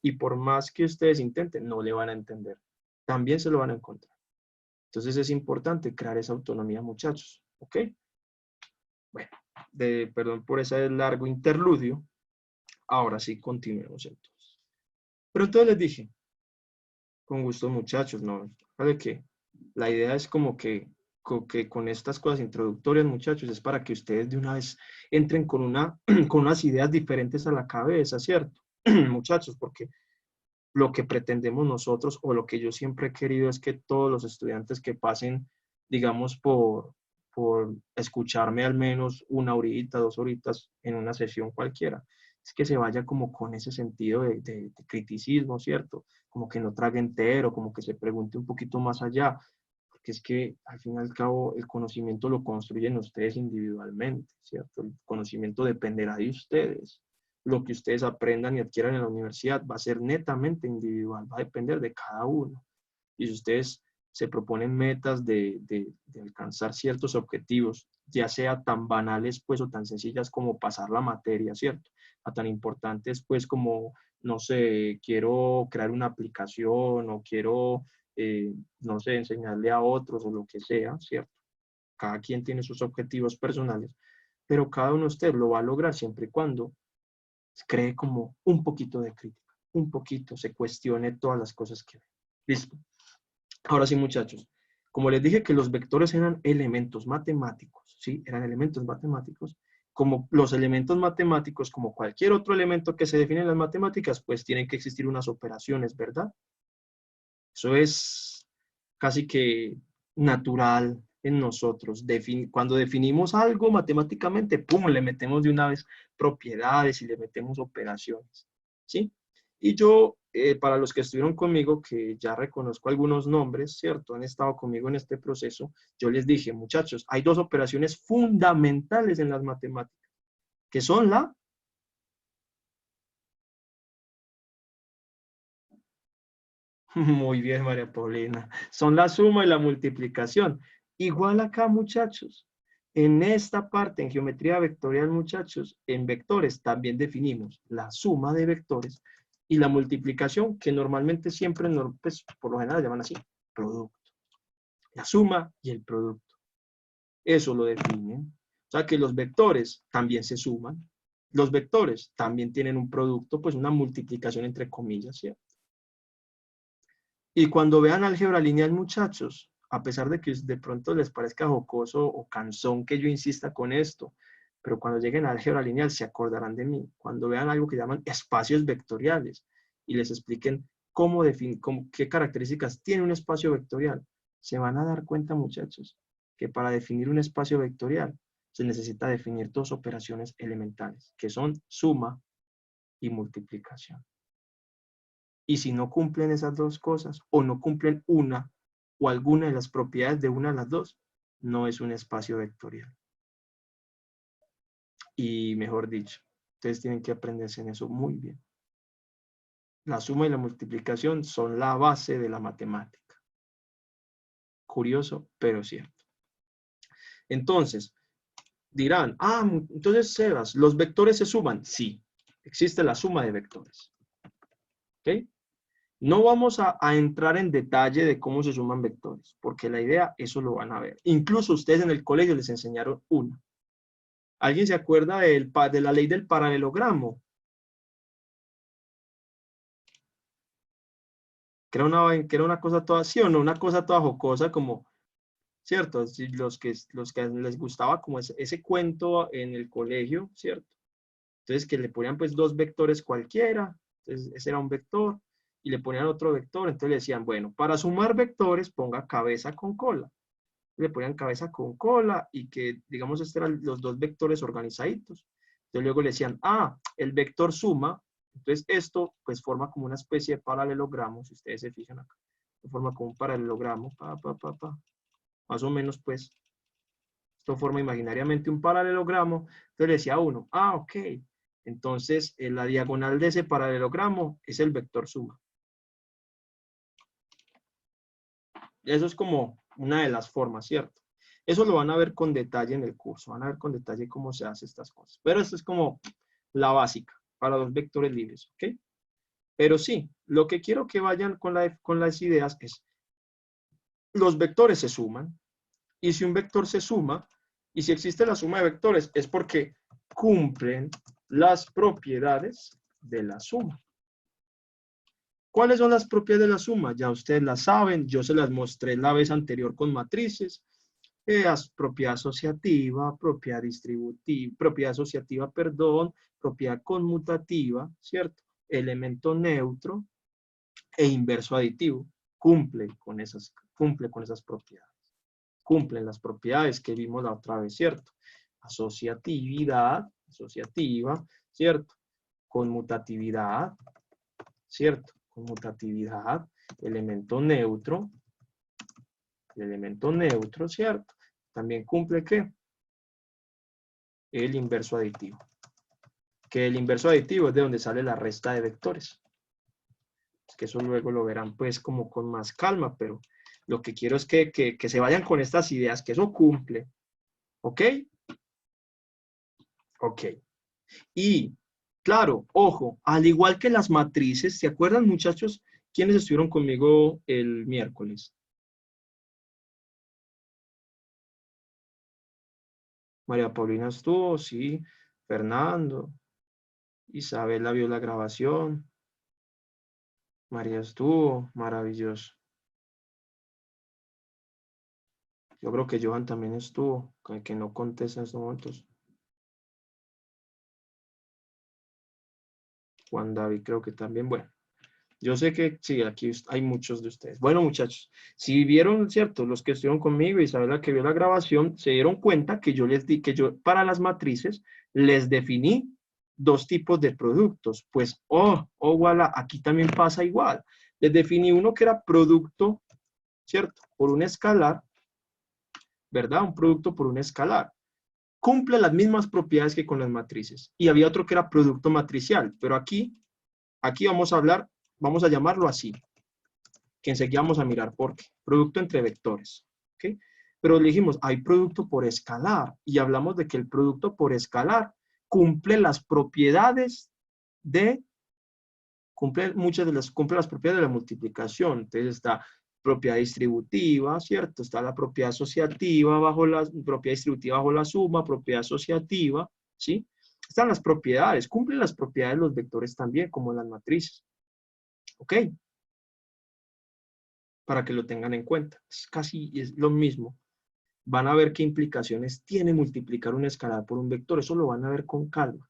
[SPEAKER 1] Y por más que ustedes intenten, no le van a entender. También se lo van a encontrar. Entonces es importante crear esa autonomía, muchachos. ¿Ok? Bueno, perdón por ese largo interludio. Ahora sí, continuemos entonces. Pero entonces les dije, con gusto muchachos, ¿no? ¿Sabe qué? La idea es como que con estas cosas introductorias, muchachos, es para que ustedes de una vez entren con con unas ideas diferentes a la cabeza, ¿cierto? Muchachos, porque lo que pretendemos nosotros o lo que yo siempre he querido es que todos los estudiantes que pasen, digamos, por escucharme al menos una horita, 2 horitas en una sesión cualquiera, es que se vaya como con ese sentido de criticismo, ¿cierto? Como que no trague entero, como que se pregunte un poquito más allá, porque es que al fin y al cabo el conocimiento lo construyen ustedes individualmente, ¿cierto? El conocimiento dependerá de ustedes. Lo que ustedes aprendan y adquieran en la universidad va a ser netamente individual, va a depender de cada uno. Y si ustedes se proponen metas de alcanzar ciertos objetivos, ya sea tan banales pues o tan sencillas como pasar la materia, ¿cierto? A tan importantes pues como, no sé, quiero crear una aplicación o quiero, no sé, enseñarle a otros o lo que sea, ¿cierto? Cada quien tiene sus objetivos personales, pero cada uno de ustedes lo va a lograr siempre y cuando cree como un poquito de crítica, un poquito, se cuestione todas las cosas que ve. Listo. Ahora sí, muchachos, como les dije que los vectores eran elementos matemáticos, ¿sí? Eran elementos matemáticos. Como los elementos matemáticos, como cualquier otro elemento que se define en las matemáticas, pues tienen que existir unas operaciones, ¿verdad? Eso es casi que natural en nosotros. Cuando definimos algo matemáticamente, ¡pum!, le metemos de una vez propiedades y le metemos operaciones, ¿sí? Y yo, para los que estuvieron conmigo, que ya reconozco algunos nombres, ¿cierto? Han estado conmigo en este proceso, yo les dije, muchachos, hay 2 operaciones fundamentales en las matemáticas, que son la... Muy bien, María Paulina. Son la suma y la multiplicación. Igual acá, muchachos. En esta parte, en geometría vectorial, muchachos, en vectores también definimos la suma de vectores y la multiplicación, que normalmente siempre, pues, por lo general llaman así, producto. La suma y el producto. Eso lo definen. O sea que los vectores también se suman. Los vectores también tienen un producto, pues una multiplicación entre comillas, ¿cierto? Y cuando vean álgebra lineal, muchachos, a pesar de que de pronto les parezca jocoso o cansón que yo insista con esto, pero cuando lleguen a álgebra lineal se acordarán de mí. Cuando vean algo que llaman espacios vectoriales y les expliquen cómo definir, qué características tiene un espacio vectorial, se van a dar cuenta, muchachos, que para definir un espacio vectorial se necesita definir 2 operaciones elementales, que son suma y multiplicación. Y si no cumplen esas 2 cosas, o no cumplen una o alguna de las propiedades de una de las dos, no es un espacio vectorial. Y mejor dicho, ustedes tienen que aprenderse en eso muy bien. La suma y la multiplicación son la base de la matemática. Curioso, pero cierto. Entonces, dirán, entonces Sebas, ¿los vectores se suman? Sí, existe la suma de vectores. ¿Ok? No vamos a entrar en detalle de cómo se suman vectores, porque la idea, eso lo van a ver. Incluso ustedes en el colegio les enseñaron una. ¿Alguien se acuerda de la ley del paralelogramo? Que era una cosa toda, sí o no, una cosa toda jocosa, como, ¿cierto? Si los que les gustaba como ese cuento en el colegio, ¿cierto? Entonces que le ponían pues dos vectores cualquiera, entonces ese era un vector, y le ponían otro vector, entonces le decían, bueno, para sumar vectores ponga cabeza con cola. Le ponían cabeza con cola y que, digamos, estos eran los dos vectores organizaditos. Entonces luego le decían, el vector suma, entonces esto pues forma como una especie de paralelogramo, si ustedes se fijan acá, forma como un paralelogramo, más o menos pues, esto forma imaginariamente un paralelogramo, entonces le decía a uno, ok, entonces la diagonal de ese paralelogramo es el vector suma. Eso es como una de las formas, ¿cierto? Eso lo van a ver con detalle en el curso, van a ver con detalle cómo se hacen estas cosas. Pero esto es como la básica para los vectores libres, ¿ok? Pero sí, lo que quiero que vayan con las ideas es, los vectores se suman, y si un vector se suma, y si existe la suma de vectores, es porque cumplen las propiedades de la suma. ¿Cuáles son las propiedades de la suma? Ya ustedes las saben, yo se las mostré la vez anterior con matrices. Propiedad asociativa, propiedad distributiva, propiedad asociativa, perdón, propiedad conmutativa, ¿cierto? Elemento neutro e inverso aditivo. Cumple con esas propiedades. Cumplen las propiedades que vimos la otra vez, ¿cierto? Asociatividad, asociativa, ¿cierto? Conmutatividad, ¿cierto? Conmutatividad, elemento neutro, ¿cierto? También cumple, ¿qué? El inverso aditivo. Que el inverso aditivo es de donde sale la resta de vectores. Es que eso luego lo verán pues como con más calma, pero lo que quiero es que se vayan con estas ideas, que eso cumple. ¿Ok? Ok. Y, claro, ojo, al igual que las matrices, ¿se acuerdan, muchachos? ¿Quiénes estuvieron conmigo el miércoles? María Paulina estuvo, sí. Fernando. Isabela vio la grabación. María estuvo, maravilloso. Yo creo que Johan también estuvo, que no contesta en estos momentos. Juan David creo que también. Bueno, yo sé que sí, aquí hay muchos de ustedes. Bueno, muchachos, si vieron, ¿cierto? Los que estuvieron conmigo, Isabela que vio la grabación, se dieron cuenta que yo les di, que yo para las matrices les definí dos tipos de productos. Pues, voilà, aquí también pasa igual. Les definí uno que era producto, ¿cierto? Por un escalar, ¿verdad? Un producto por un escalar. Cumple las mismas propiedades que con las matrices. Y había otro que era producto matricial, pero aquí vamos a hablar, vamos a llamarlo así, que enseguida vamos a mirar por qué. Producto entre vectores, ¿ok? Pero le dijimos, hay producto por escalar, y hablamos de que el producto por escalar cumple las propiedades cumple las propiedades de la multiplicación. Entonces está propiedad distributiva, ¿cierto? Está la propiedad asociativa propiedad distributiva bajo la suma, propiedad asociativa, ¿sí? Están las propiedades, cumplen las propiedades de los vectores también, como las matrices. ¿Ok? Para que lo tengan en cuenta. Es lo mismo. Van a ver qué implicaciones tiene multiplicar un escalar por un vector. Eso lo van a ver con calma.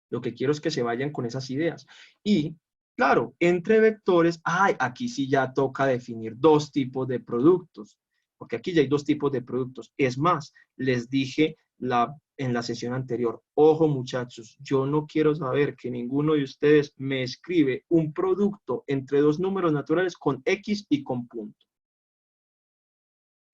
[SPEAKER 1] Lo que quiero es que se vayan con esas ideas. Y, claro, entre vectores, aquí sí ya toca definir dos tipos de productos. Porque aquí ya hay dos tipos de productos. Es más, les dije en la sesión anterior, ojo muchachos, yo no quiero saber que ninguno de ustedes me escribe un producto entre dos números naturales con X y con punto.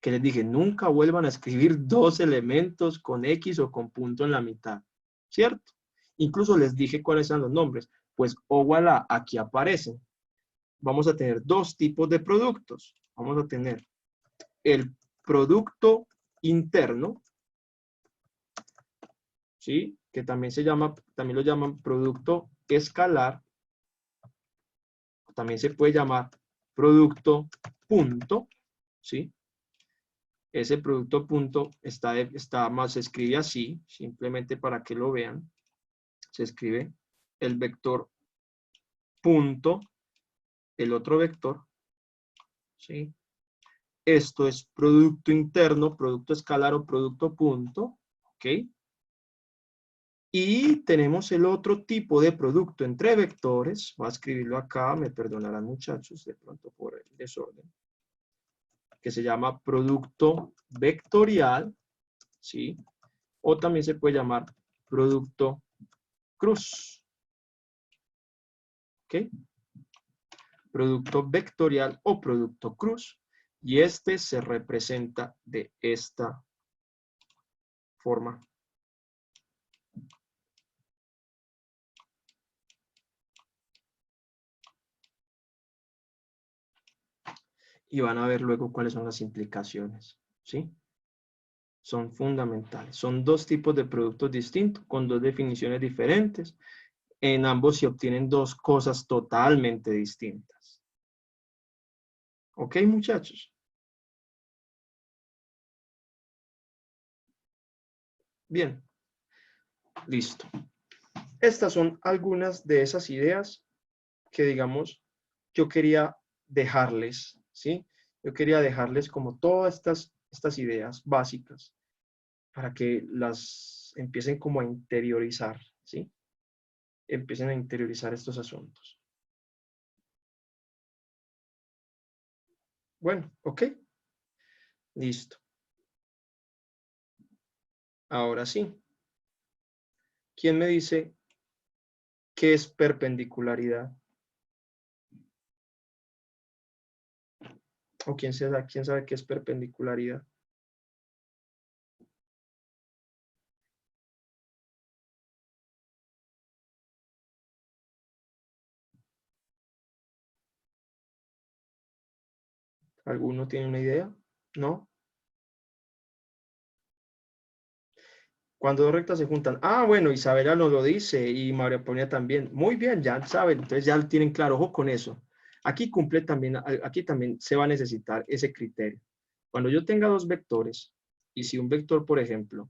[SPEAKER 1] Que les dije, nunca vuelvan a escribir dos elementos con X o con punto en la mitad. ¿cierto? Incluso les dije cuáles son los nombres. Pues, oh, voilà, aquí aparecen. Vamos a tener dos tipos de productos. Vamos a tener el producto interno, ¿sí? Que también también lo llaman producto escalar. También se puede llamar producto punto, ¿sí? Ese producto punto se escribe así, simplemente para que lo vean. Se escribe el vector punto, el otro vector, ¿sí? Esto es producto interno, producto escalar o producto punto, ¿ok? Y tenemos el otro tipo de producto entre vectores. Voy a escribirlo acá, me perdonarán muchachos, de pronto por el desorden. Que se llama producto vectorial, ¿sí? O también se puede llamar producto cruz, ¿ok? Producto vectorial o producto cruz. Y este se representa de esta forma. Y van a ver luego cuáles son las implicaciones, ¿sí? Son fundamentales. Son dos tipos de productos distintos, con dos definiciones diferentes. En ambos se obtienen dos cosas totalmente distintas. ¿Ok, muchachos? Bien, listo. Estas son algunas de esas ideas que, digamos, yo quería dejarles, ¿sí? Yo quería dejarles como todas estas ideas básicas para que las empiecen como a interiorizar, ¿sí? Empiecen a interiorizar estos asuntos. Bueno, ok, listo. Ahora sí. ¿Quién me dice qué es perpendicularidad? ¿O quién sabe qué es perpendicularidad? ¿Alguno tiene una idea? ¿No? Cuando dos rectas se juntan. Ah, bueno, Isabela nos lo dice y María Paulina también. Muy bien, ya saben, entonces ya lo tienen claro. Ojo con eso. Aquí también se va a necesitar ese criterio. Cuando yo tenga dos vectores, y si un vector, por ejemplo,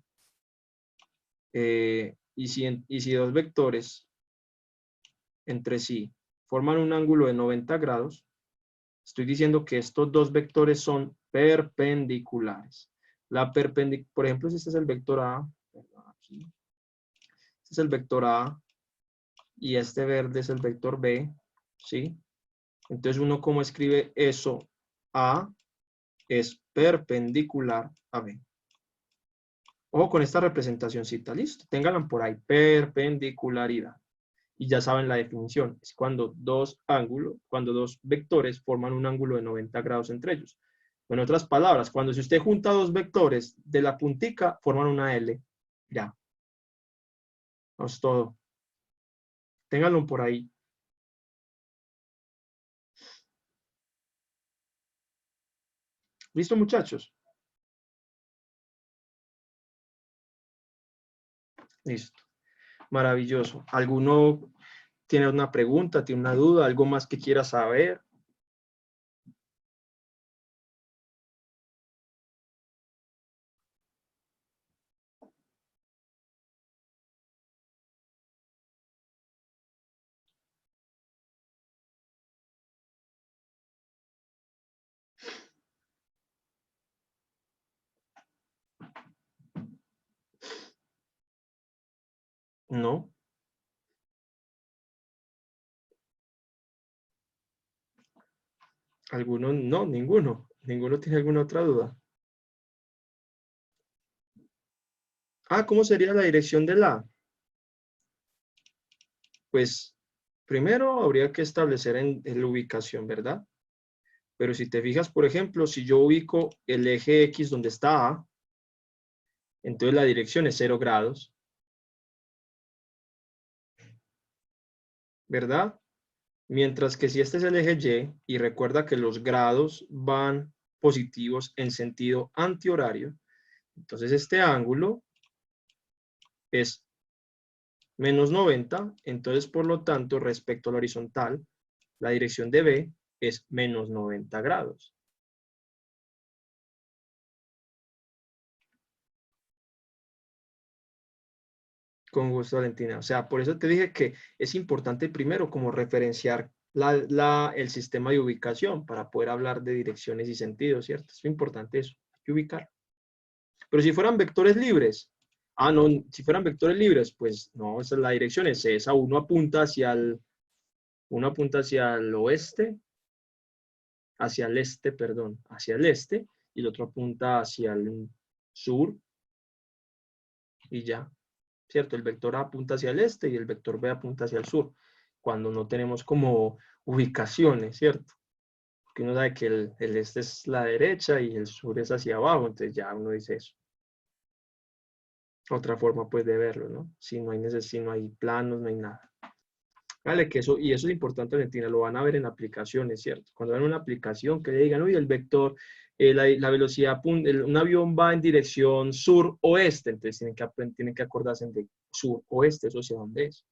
[SPEAKER 1] y si dos vectores entre sí forman un ángulo de 90 grados, estoy diciendo que estos dos vectores son perpendiculares. Por ejemplo, si este es el vector A, aquí, este es el vector A y este verde es el vector B, ¿sí? Entonces uno cómo escribe eso, A es perpendicular a B. Ojo con esta representacióncita, listo, ténganla por ahí, perpendicularidad. Y ya saben la definición, es cuando cuando dos vectores forman un ángulo de 90 grados entre ellos. En otras palabras, cuando si usted junta dos vectores de la puntica, forman una L. Ya, no es todo. Ténganlo por ahí. ¿Listo, muchachos? Listo. Maravilloso. ¿Alguno tiene una pregunta, tiene una duda, algo más que quiera saber? No. ¿Alguno? No, ninguno. ¿Ninguno tiene alguna otra duda? Ah, ¿cómo sería la dirección de la? Pues primero habría que establecer en la ubicación, ¿verdad? Pero si te fijas, por ejemplo, si yo ubico el eje X donde está A, entonces la dirección es 0 grados. ¿verdad? Mientras que si este es el eje Y, y recuerda que los grados van positivos en sentido antihorario, entonces este ángulo es menos 90, entonces por lo tanto respecto a la horizontal, la dirección de B es menos 90 grados. Con gusto, Valentina. O sea, por eso te dije que es importante primero como referenciar el sistema de ubicación para poder hablar de direcciones y sentidos, ¿cierto? Es importante eso, hay que ubicar. Pero si fueran vectores libres, no, si fueran vectores libres, pues no, esa es la dirección, es esa, uno apunta hacia el oeste, hacia el este, perdón, hacia el este, y el otro apunta hacia el sur, y ya, ¿cierto? El vector A apunta hacia el este y el vector B apunta hacia el sur, cuando no tenemos como ubicaciones, ¿cierto? Porque uno sabe que el este es la derecha y el sur es hacia abajo, entonces ya uno dice eso. Otra forma pues de verlo, ¿no? Si no hay planos, no hay nada. Vale, que eso, y eso es importante, Valentina, lo van a ver en aplicaciones, ¿cierto? Cuando ven una aplicación que le digan, uy, el vector, la velocidad, un avión va en dirección sur-oeste, entonces tienen que acordarse de sur-oeste, eso hacia dónde es.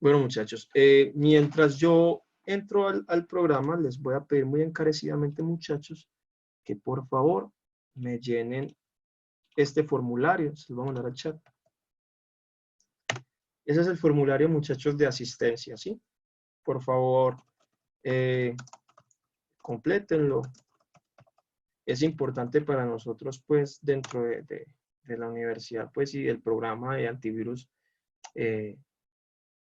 [SPEAKER 1] Bueno, muchachos, mientras yo entro al programa, les voy a pedir muy encarecidamente, muchachos, que por favor me llenen este formulario, se lo voy a mandar al chat. Ese es el formulario, muchachos, de asistencia, ¿sí? Por favor, complétenlo. Es importante para nosotros, pues, dentro de la universidad, pues, y del programa de antivirus, eh,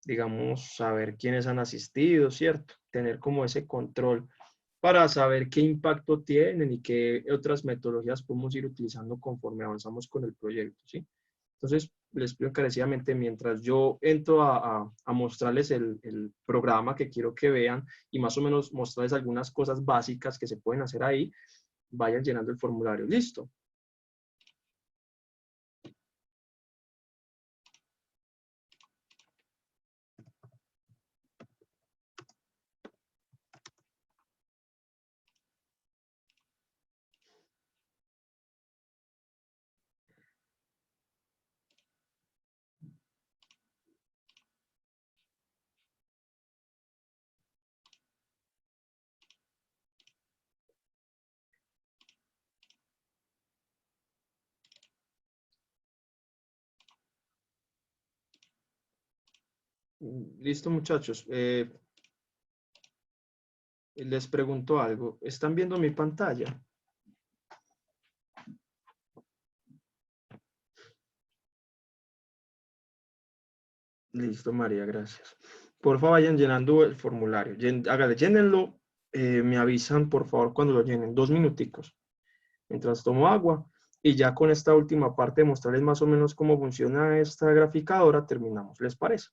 [SPEAKER 1] digamos, saber quiénes han asistido, ¿cierto? Tener como ese control para saber qué impacto tienen y qué otras metodologías podemos ir utilizando conforme avanzamos con el proyecto, ¿sí? Entonces, les pido encarecidamente, mientras yo entro a mostrarles el programa que quiero que vean y más o menos mostrarles algunas cosas básicas que se pueden hacer ahí, vayan llenando el formulario. ¿Listo? Listo, muchachos. Les pregunto algo. ¿Están viendo mi pantalla? Listo, María, gracias. Por favor, vayan llenando el formulario. Hágale, llénenlo. Me avisan, por favor, cuando lo llenen. 2 minuticos. Mientras tomo agua. Y ya con esta última parte de mostrarles más o menos cómo funciona esta graficadora, terminamos. ¿Les parece?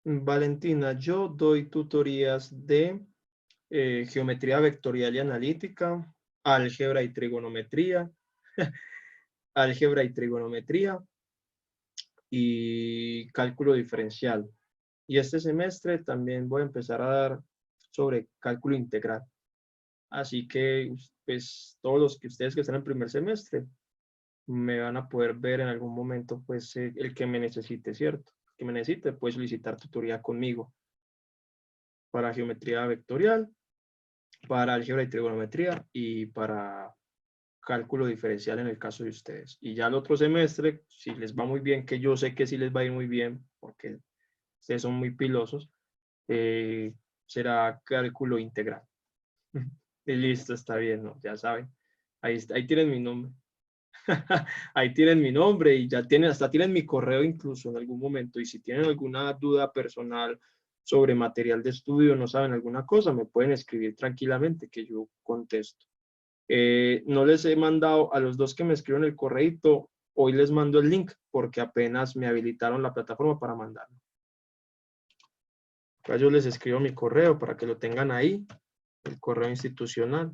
[SPEAKER 1] Valentina, yo doy tutorías de geometría vectorial y analítica, álgebra y trigonometría, álgebra y trigonometría y cálculo diferencial. Y este semestre también voy a empezar a dar sobre cálculo integral. Así que, pues, todos los que ustedes que están en primer semestre me van a poder ver en algún momento, pues, el que me necesite, ¿cierto? El que me necesite puede solicitar tutoría conmigo para geometría vectorial, para álgebra y trigonometría y para cálculo diferencial en el caso de ustedes. Y ya el otro semestre, si les va muy bien, que yo sé que sí les va a ir muy bien, porque ustedes son muy pilosos, será cálculo integral. Y listo, está bien, ¿no? Ya saben. Ahí tienen mi nombre. Ahí tienen mi nombre y ya tienen, hasta tienen mi correo incluso en algún momento. Y si tienen alguna duda personal sobre material de estudio, no saben alguna cosa, me pueden escribir tranquilamente que yo contesto. No les he mandado a los dos que me escriben el correito, hoy les mando el link porque apenas me habilitaron la plataforma para mandarlo. Acá yo les escribo mi correo para que lo tengan ahí, el correo institucional.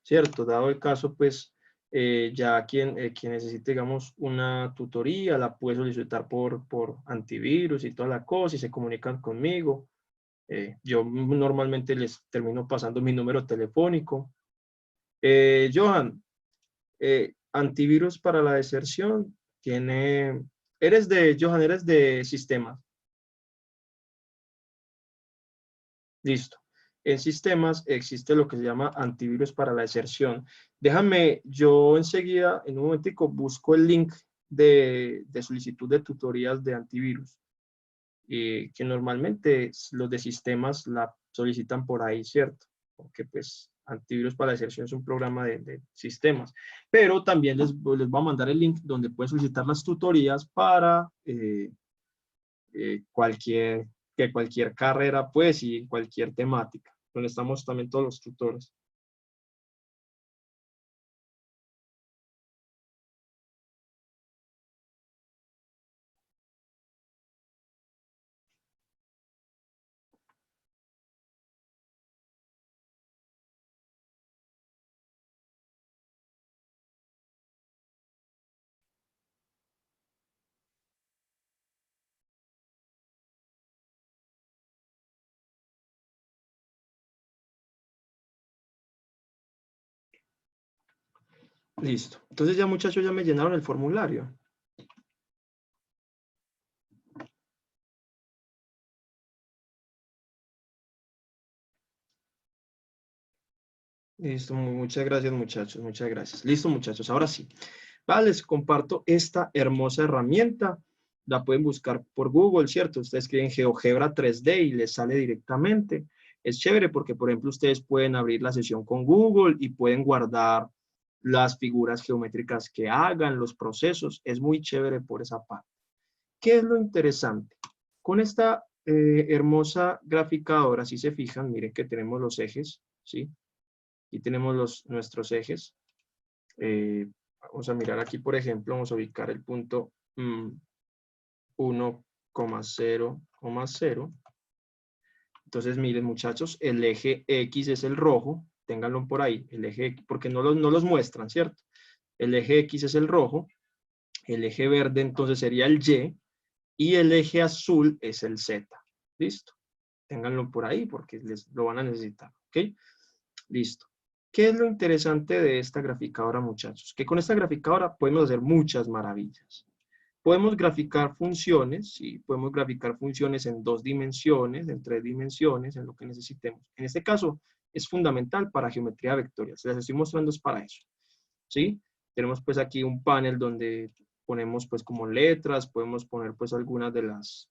[SPEAKER 1] Cierto, dado el caso, pues ya quien necesite, digamos, una tutoría, la puede solicitar por antivirus y toda la cosa y se comunican conmigo. Yo normalmente les termino pasando mi número telefónico. Johan, antivirus para la deserción, Johan, eres de sistemas. Listo. En sistemas existe lo que se llama antivirus para la deserción. Déjame, yo enseguida, en un momentico, busco el link de solicitud de tutorías de antivirus, que normalmente los de sistemas la solicitan por ahí, ¿cierto? Porque pues antivirus para la deserción es un programa de sistemas. Pero también les voy a mandar el link donde pueden solicitar las tutorías para cualquier carrera, pues, y en cualquier temática, donde estamos también todos los tutores. Listo. Entonces ya muchachos ya me llenaron el formulario. Listo, muchas gracias muchachos, muchas gracias. Listo muchachos, ahora sí. Vale, les comparto esta hermosa herramienta. La pueden buscar por Google, ¿cierto? Ustedes escriben GeoGebra 3D y les sale directamente. Es chévere porque, por ejemplo, ustedes pueden abrir la sesión con Google y pueden guardar las figuras geométricas que hagan, los procesos. Es muy chévere por esa parte. ¿Qué es lo interesante? Con esta hermosa graficadora, si se fijan, miren que tenemos los ejes, ¿sí? Aquí tenemos nuestros ejes. Vamos a mirar aquí, por ejemplo, vamos a ubicar el punto 1,0,0. Entonces, miren, muchachos, el eje X es el rojo. Ténganlo por ahí, el eje X, porque no los muestran, ¿cierto? El eje X es el rojo. El eje verde, entonces, sería el Y. Y el eje azul es el Z. ¿Listo? Ténganlo por ahí porque lo van a necesitar. ¿Ok? Listo. ¿Qué es lo interesante de esta graficadora, muchachos? Que con esta graficadora podemos hacer muchas maravillas. Podemos graficar funciones, sí, podemos graficar funciones en 2 dimensiones, en 3 dimensiones, en lo que necesitemos. En este caso, es fundamental para geometría vectorial. Se las estoy mostrando es para eso, ¿sí? Tenemos pues aquí un panel donde ponemos pues como letras, podemos poner pues algunas de las,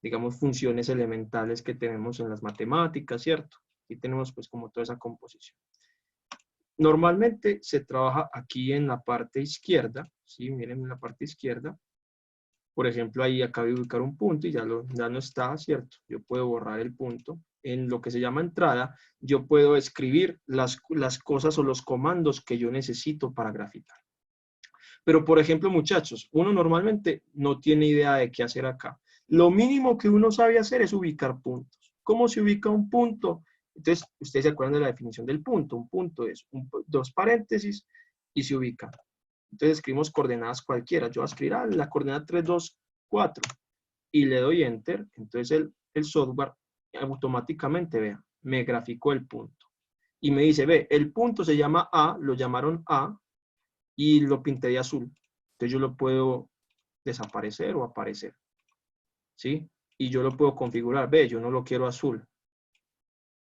[SPEAKER 1] digamos, funciones elementales que tenemos en las matemáticas, ¿cierto? Aquí tenemos pues como toda esa composición. Normalmente se trabaja aquí en la parte izquierda, ¿sí? Miren en la parte izquierda. Por ejemplo, ahí acabo de ubicar un punto y ya no está, ¿cierto? Yo puedo borrar el punto. En lo que se llama entrada, yo puedo escribir las cosas o los comandos que yo necesito para graficar. Pero, por ejemplo, muchachos, uno normalmente no tiene idea de qué hacer acá. Lo mínimo que uno sabe hacer es ubicar puntos. ¿Cómo se ubica un punto? Entonces, ustedes se acuerdan de la definición del punto. Un punto es 2 paréntesis y se ubica. Entonces escribimos coordenadas cualquiera. Yo voy a escribir la coordenada 3, 2, 4 y le doy Enter. Entonces el software automáticamente, vea, me graficó el punto. Y me dice, ve, el punto se llama A, lo llamaron A y lo pinté de azul. Entonces yo lo puedo desaparecer o aparecer. ¿Sí? y yo lo puedo configurar. Ve, yo no lo quiero azul.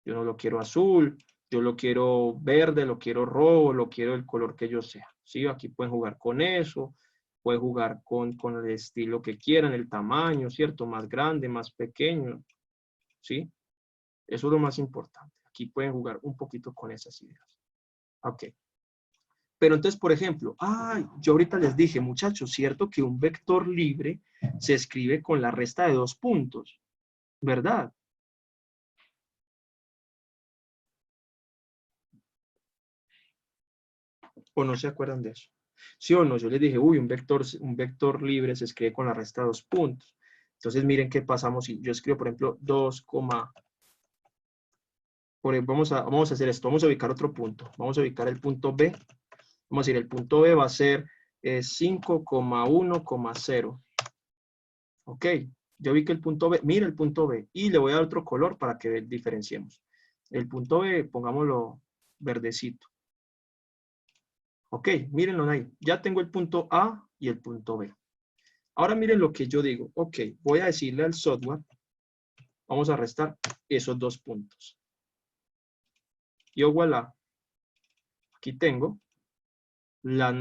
[SPEAKER 1] Yo no lo quiero azul. Yo lo quiero verde, lo quiero rojo, lo quiero el color que yo sea. ¿Sí? Aquí pueden jugar con eso. Pueden jugar con el estilo que quieran, el tamaño, ¿cierto? Más grande, más pequeño. ¿Sí? Eso es lo más importante. Aquí pueden jugar un poquito con esas ideas. Ok. Pero entonces, por ejemplo, yo ahorita les dije, muchachos, ¿cierto? Que un vector libre se escribe con la resta de 2 puntos, ¿verdad? ¿O no se acuerdan de eso? ¿Sí o no? Yo les dije, un vector libre se escribe con la resta de 2 puntos. Entonces, miren qué pasamos si yo escribo, por ejemplo, 2, vamos a hacer esto, vamos a ubicar otro punto. Vamos a ubicar el punto B. Vamos a decir, el punto B va a ser 5,1,0. Ok, yo vi que el punto B, mira el punto B, y le voy a dar otro color para que diferenciemos. El punto B, pongámoslo verdecito. Ok, mírenlo ahí. Ya tengo el punto A y el punto B. Ahora miren lo que yo digo. Ok, voy a decirle al software, vamos a restar esos 2 puntos. Y voilà, aquí tengo la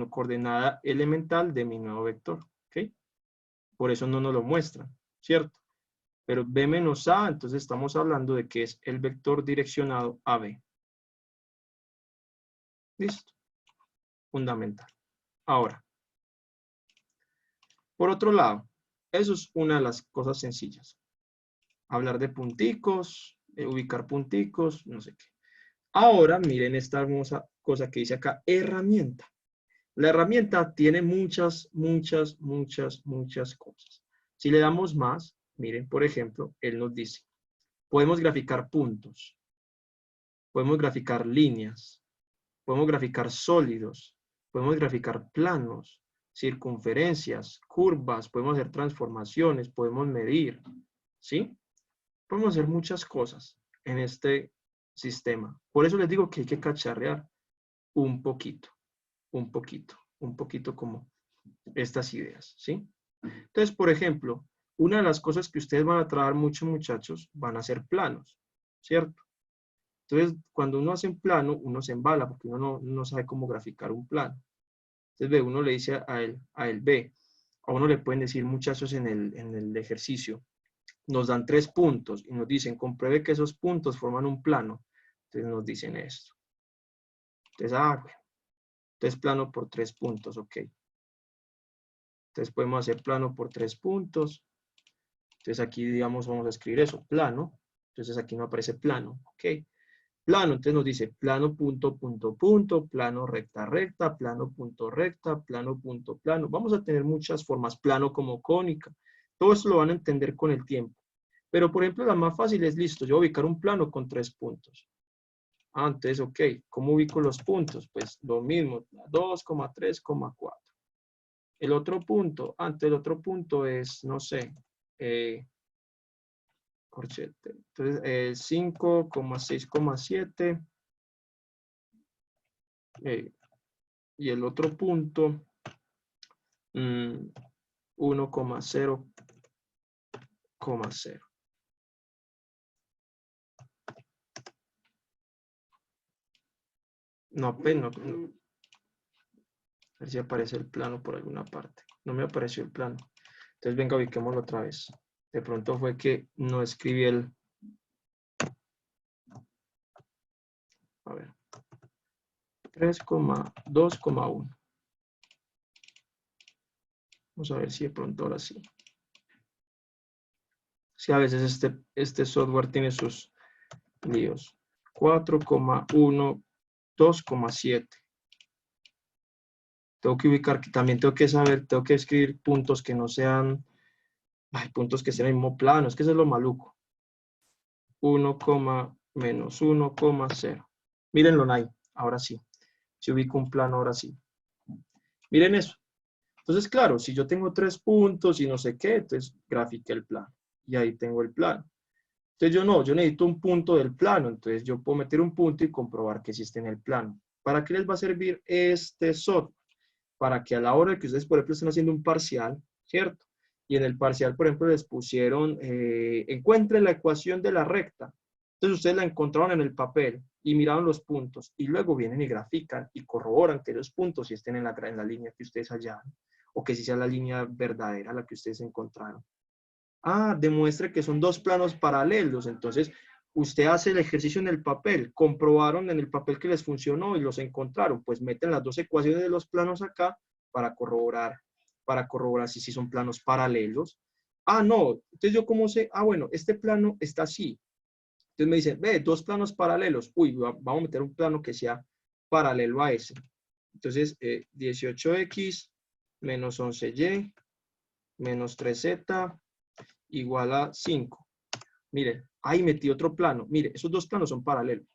[SPEAKER 1] coordenada elemental de mi nuevo vector. Ok, por eso no nos lo muestra, ¿cierto? Pero B menos A, entonces estamos hablando de que es el vector direccionado a B. Listo. Fundamental. Ahora, por otro lado, eso es una de las cosas sencillas. Hablar de punticos, ubicar punticos, no sé qué. Ahora, miren esta hermosa cosa que dice acá, herramienta. La herramienta tiene muchas cosas. Si le damos más, miren, por ejemplo, él nos dice, podemos graficar puntos, podemos graficar líneas, podemos graficar sólidos, podemos graficar planos, circunferencias, curvas, podemos hacer transformaciones, podemos medir, ¿sí? Podemos hacer muchas cosas en este sistema. Por eso les digo que hay que cacharrear un poquito, un poquito como estas ideas, ¿sí? Entonces, por ejemplo, una de las cosas que ustedes van a trabajar mucho, muchachos, van a ser planos, ¿cierto? Entonces, cuando uno hace un plano, uno se embala porque uno no sabe cómo graficar un plano. Entonces, ve, uno le dice a él, ve, a uno le pueden decir, muchachos, en el ejercicio, nos dan 3 puntos y nos dicen, compruebe que esos puntos forman un plano. Entonces, nos dicen esto. Entonces, bueno. Entonces, plano por 3 puntos, ok. Entonces, podemos hacer plano por 3 puntos. Entonces, aquí, digamos, vamos a escribir eso, plano. Entonces, aquí no aparece plano, ok. Plano, entonces nos dice plano punto punto punto, plano recta recta, plano punto recta, plano punto plano. Vamos a tener muchas formas, plano como cónica. Todo esto lo van a entender con el tiempo. Pero, por ejemplo, la más fácil es, listo, yo voy a ubicar un plano con 3 puntos. Entonces, ok, ¿cómo ubico los puntos? Pues lo mismo, 2,3,4. El otro punto, el otro punto es, no sé, corchete. Entonces, 5,6,7. Y el otro punto, 1,0,0. No, pues no. A ver si aparece el plano por alguna parte. No me apareció el plano. Entonces, venga, ubiquémoslo otra vez. De pronto fue que no escribí el... A ver. 3,2,1. Vamos a ver si de pronto ahora sí. Sí, a veces este software tiene sus líos. 4,1, 2,7. Tengo que ubicar, también tengo que saber, tengo que escribir puntos que no sean, puntos que sean el mismo plano, es que eso es lo maluco. 1, menos 1,0. Mírenlo ahí, ahora sí. Si ubico un plano, ahora sí. Miren eso. Entonces, claro, si yo tengo 3 puntos y no sé qué, entonces grafiqué el plano. Y ahí tengo el plano. Entonces yo necesito un punto del plano. Entonces yo puedo meter un punto y comprobar que existe en el plano. ¿Para qué les va a servir este software? Para que a la hora de que ustedes, por ejemplo, estén haciendo un parcial, ¿cierto? y en el parcial, por ejemplo, les pusieron, encuentre la ecuación de la recta. Entonces ustedes la encontraron en el papel y miraron los puntos y luego vienen y grafican y corroboran que los puntos sí estén en la línea que ustedes hallaron o que sí sea la línea verdadera la que ustedes encontraron. Ah, demuestre que son dos planos paralelos. Entonces, usted hace el ejercicio en el papel, comprobaron en el papel que les funcionó y los encontraron, pues meten las dos ecuaciones de los planos acá para corroborar si sí son planos paralelos. Ah, no, entonces yo cómo sé, ah, bueno, este plano está así. Entonces me dicen, ve, dos planos paralelos. Uy, vamos a meter un plano que sea paralelo a ese. Entonces, 18x menos 11y menos 3z igual a 5. Miren, ahí metí otro plano. Mire, esos dos planos son paralelos.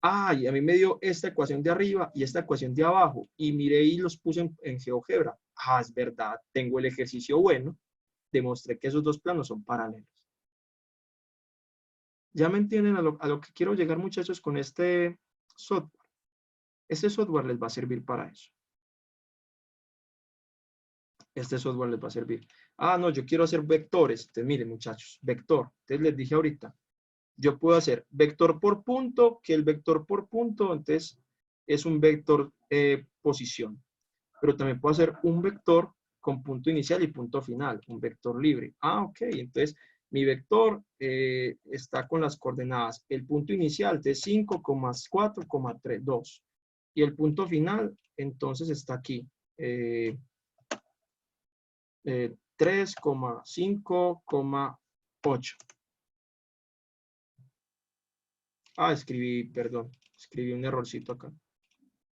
[SPEAKER 1] Ah, y a mí me dio esta ecuación de arriba y esta ecuación de abajo. Y miré y los puse en GeoGebra. Ah, es verdad, tengo el ejercicio bueno. Demostré que esos dos planos son paralelos. ¿Ya me entienden a lo que quiero llegar, muchachos, con este software? Este software les va a servir para eso. Este software les va a servir. Ah, no, yo quiero hacer vectores. Entonces, miren, muchachos, vector. Entonces, les dije ahorita, yo puedo hacer vector por punto, que el vector por punto, entonces, es un vector posición. Pero también puedo hacer un vector con punto inicial y punto final, un vector libre. Ah, ok, entonces, mi vector está con las coordenadas. El punto inicial de 5,4,3,2. Y el punto final, entonces, está aquí. 3,5,8. Ah, perdón, escribí un errorcito acá.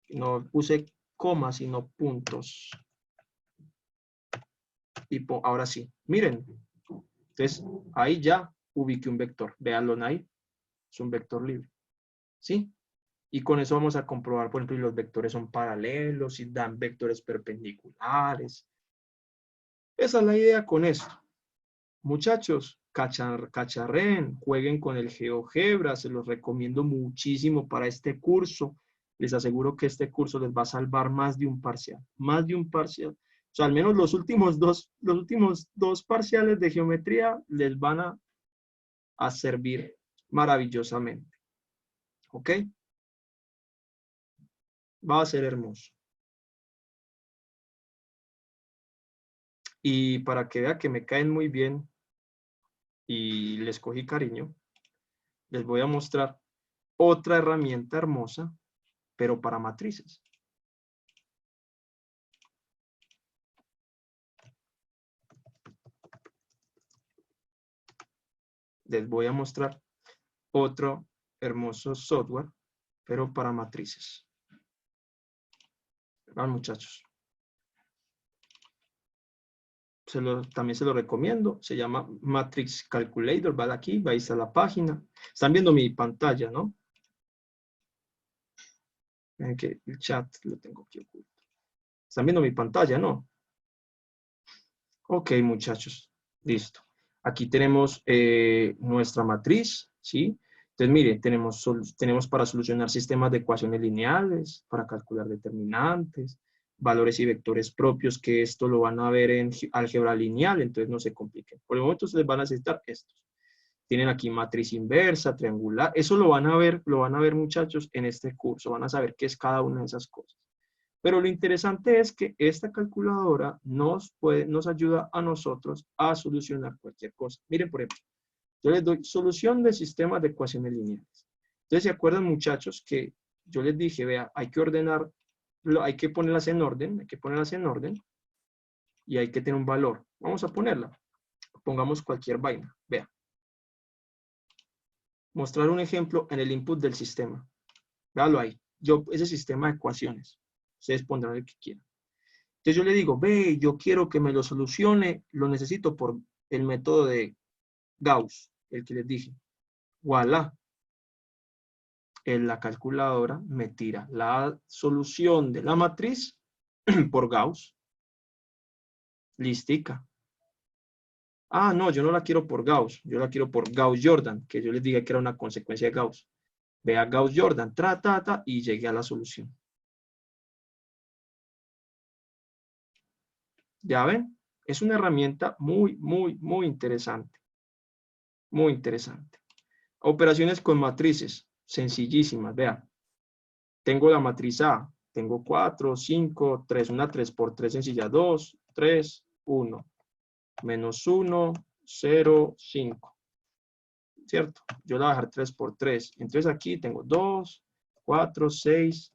[SPEAKER 1] No puse comas, sino puntos. Y ahora sí, miren. Entonces, ahí ya ubiqué un vector. Véanlo ahí. Es un vector libre. ¿Sí? Y con eso vamos a comprobar, por ejemplo, si los vectores son paralelos, si dan vectores perpendiculares. Esa es la idea con esto. Muchachos, cacharren, jueguen con el GeoGebra, se los recomiendo muchísimo para este curso. Les aseguro que este curso les va a salvar más de un parcial, más de un parcial. O sea, al menos los últimos dos parciales de geometría les van a servir maravillosamente. ¿Ok? Va a ser hermoso. Y para que vean que me caen muy bien y les cogí cariño, les voy a mostrar otra herramienta hermosa, pero para matrices. Les voy a mostrar otro hermoso software, pero para matrices. ¿Verdad, muchachos? También se lo recomiendo. Se llama Matrix Calculator. Va aquí, va a estar la página. Están viendo mi pantalla, ¿no? Ven que el chat lo tengo aquí oculto. Están viendo mi pantalla, ¿no? Ok, muchachos. Listo. Aquí tenemos nuestra matriz, ¿sí? Entonces, mire, tenemos para solucionar sistemas de ecuaciones lineales, para calcular determinantes, valores y vectores propios, que esto lo van a ver en álgebra lineal, entonces no se compliquen. Por el momento ustedes van a necesitar estos. Tienen aquí matriz inversa, triangular, eso lo van a ver muchachos en este curso, van a saber qué es cada una de esas cosas. Pero lo interesante es que esta calculadora nos ayuda a nosotros a solucionar cualquier cosa. Miren, por ejemplo, yo les doy solución de sistemas de ecuaciones lineales. Entonces, ¿se acuerdan, muchachos, que yo les dije, vea, hay que ordenar, hay que ponerlas en orden, y hay que tener un valor. Vamos a ponerla. Pongamos cualquier vaina. Vea. Mostrar un ejemplo en el input del sistema. Véalo ahí. Ese sistema de ecuaciones. Ustedes pondrán el que quieran. Entonces yo le digo, ve, yo quiero que me lo solucione, lo necesito por el método de Gauss, el que les dije. Voilà. En la calculadora me tira la solución de la matriz por Gauss. Listica. Ah, no, yo no la quiero por Gauss, yo la quiero por Gauss-Jordan, que yo les diga que era una consecuencia de Gauss. Vea Gauss-Jordan, y llegué a la solución. ¿Ya ven? Es una herramienta muy, muy, muy interesante. Muy interesante. Operaciones con matrices, sencillísimas, vea. Tengo la matriz A, tengo 4, 5, 3, una 3 por 3 sencilla, 2, 3, 1, menos 1, 0, 5, ¿cierto? Yo la voy a dejar 3 por 3. Entonces aquí tengo 2, 4, 6,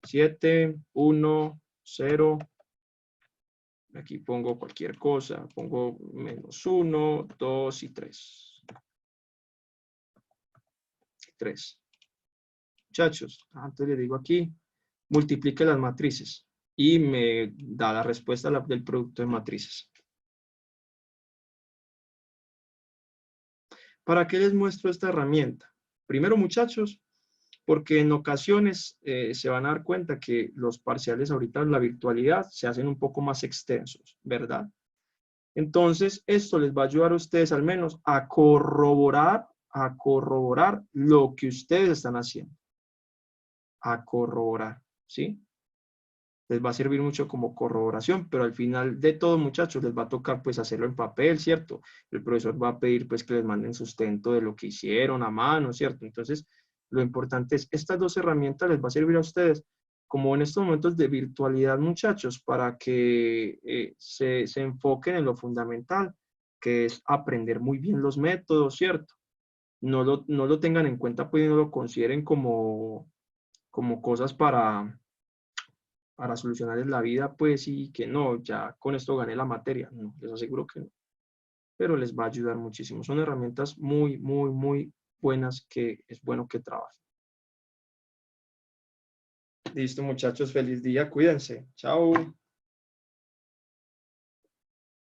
[SPEAKER 1] 7, 1, 0. Aquí pongo cualquier cosa, pongo menos 1, 2 y 3. 3. Muchachos, antes le digo aquí, multiplique las matrices y me da la respuesta del producto de matrices. ¿Para qué les muestro esta herramienta? Primero, muchachos, porque en ocasiones se van a dar cuenta que los parciales ahorita en la virtualidad se hacen un poco más extensos, ¿verdad? Entonces, esto les va a ayudar a ustedes al menos a corroborar lo que ustedes están haciendo. A corroborar, ¿sí? Les va a servir mucho como corroboración, pero al final de todo, muchachos, les va a tocar pues hacerlo en papel, ¿cierto? El profesor va a pedir pues que les manden sustento de lo que hicieron a mano, ¿cierto? Entonces, lo importante es, estas dos herramientas les va a servir a ustedes como en estos momentos de virtualidad, muchachos, para que se enfoquen en lo fundamental, que es aprender muy bien los métodos, ¿cierto? No lo tengan en cuenta, pues no lo consideren como cosas para solucionarles la vida, pues, y que no, ya con esto gané la materia. No, les aseguro que no. Pero les va a ayudar muchísimo. Son herramientas muy, muy, muy buenas que es bueno que trabajen. Listo, muchachos. Feliz día. Cuídense. Chao.